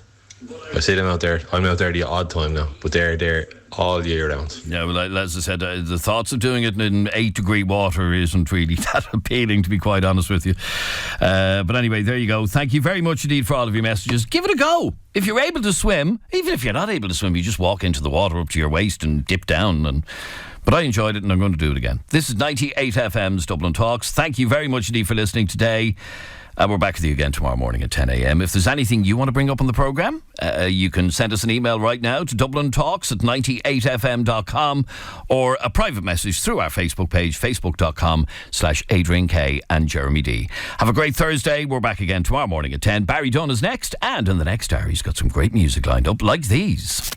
I see them out there. I'm out there the odd time now, but they're there all year round. Yeah, well, as I said, the thoughts of doing it in 8-degree water isn't really that appealing, to be quite honest with you. But anyway, there you go. Thank you very much indeed for all of your messages. Give it a go. If you're able to swim, even if you're not able to swim, you just walk into the water up to your waist and dip down. But I enjoyed it and I'm going to do it again. This is 98 FM's Dublin Talks. Thank you very much indeed for listening today. We're back with you again tomorrow morning at 10 a.m. If there's anything you want to bring up on the programme, you can send us an email right now to dublintalks@98fm.com or a private message through our Facebook page, facebook.com/Adrian K and Jeremy D. Have a great Thursday. We're back again tomorrow morning at 10. Barry Dunn is next, and in the next hour he's got some great music lined up like these.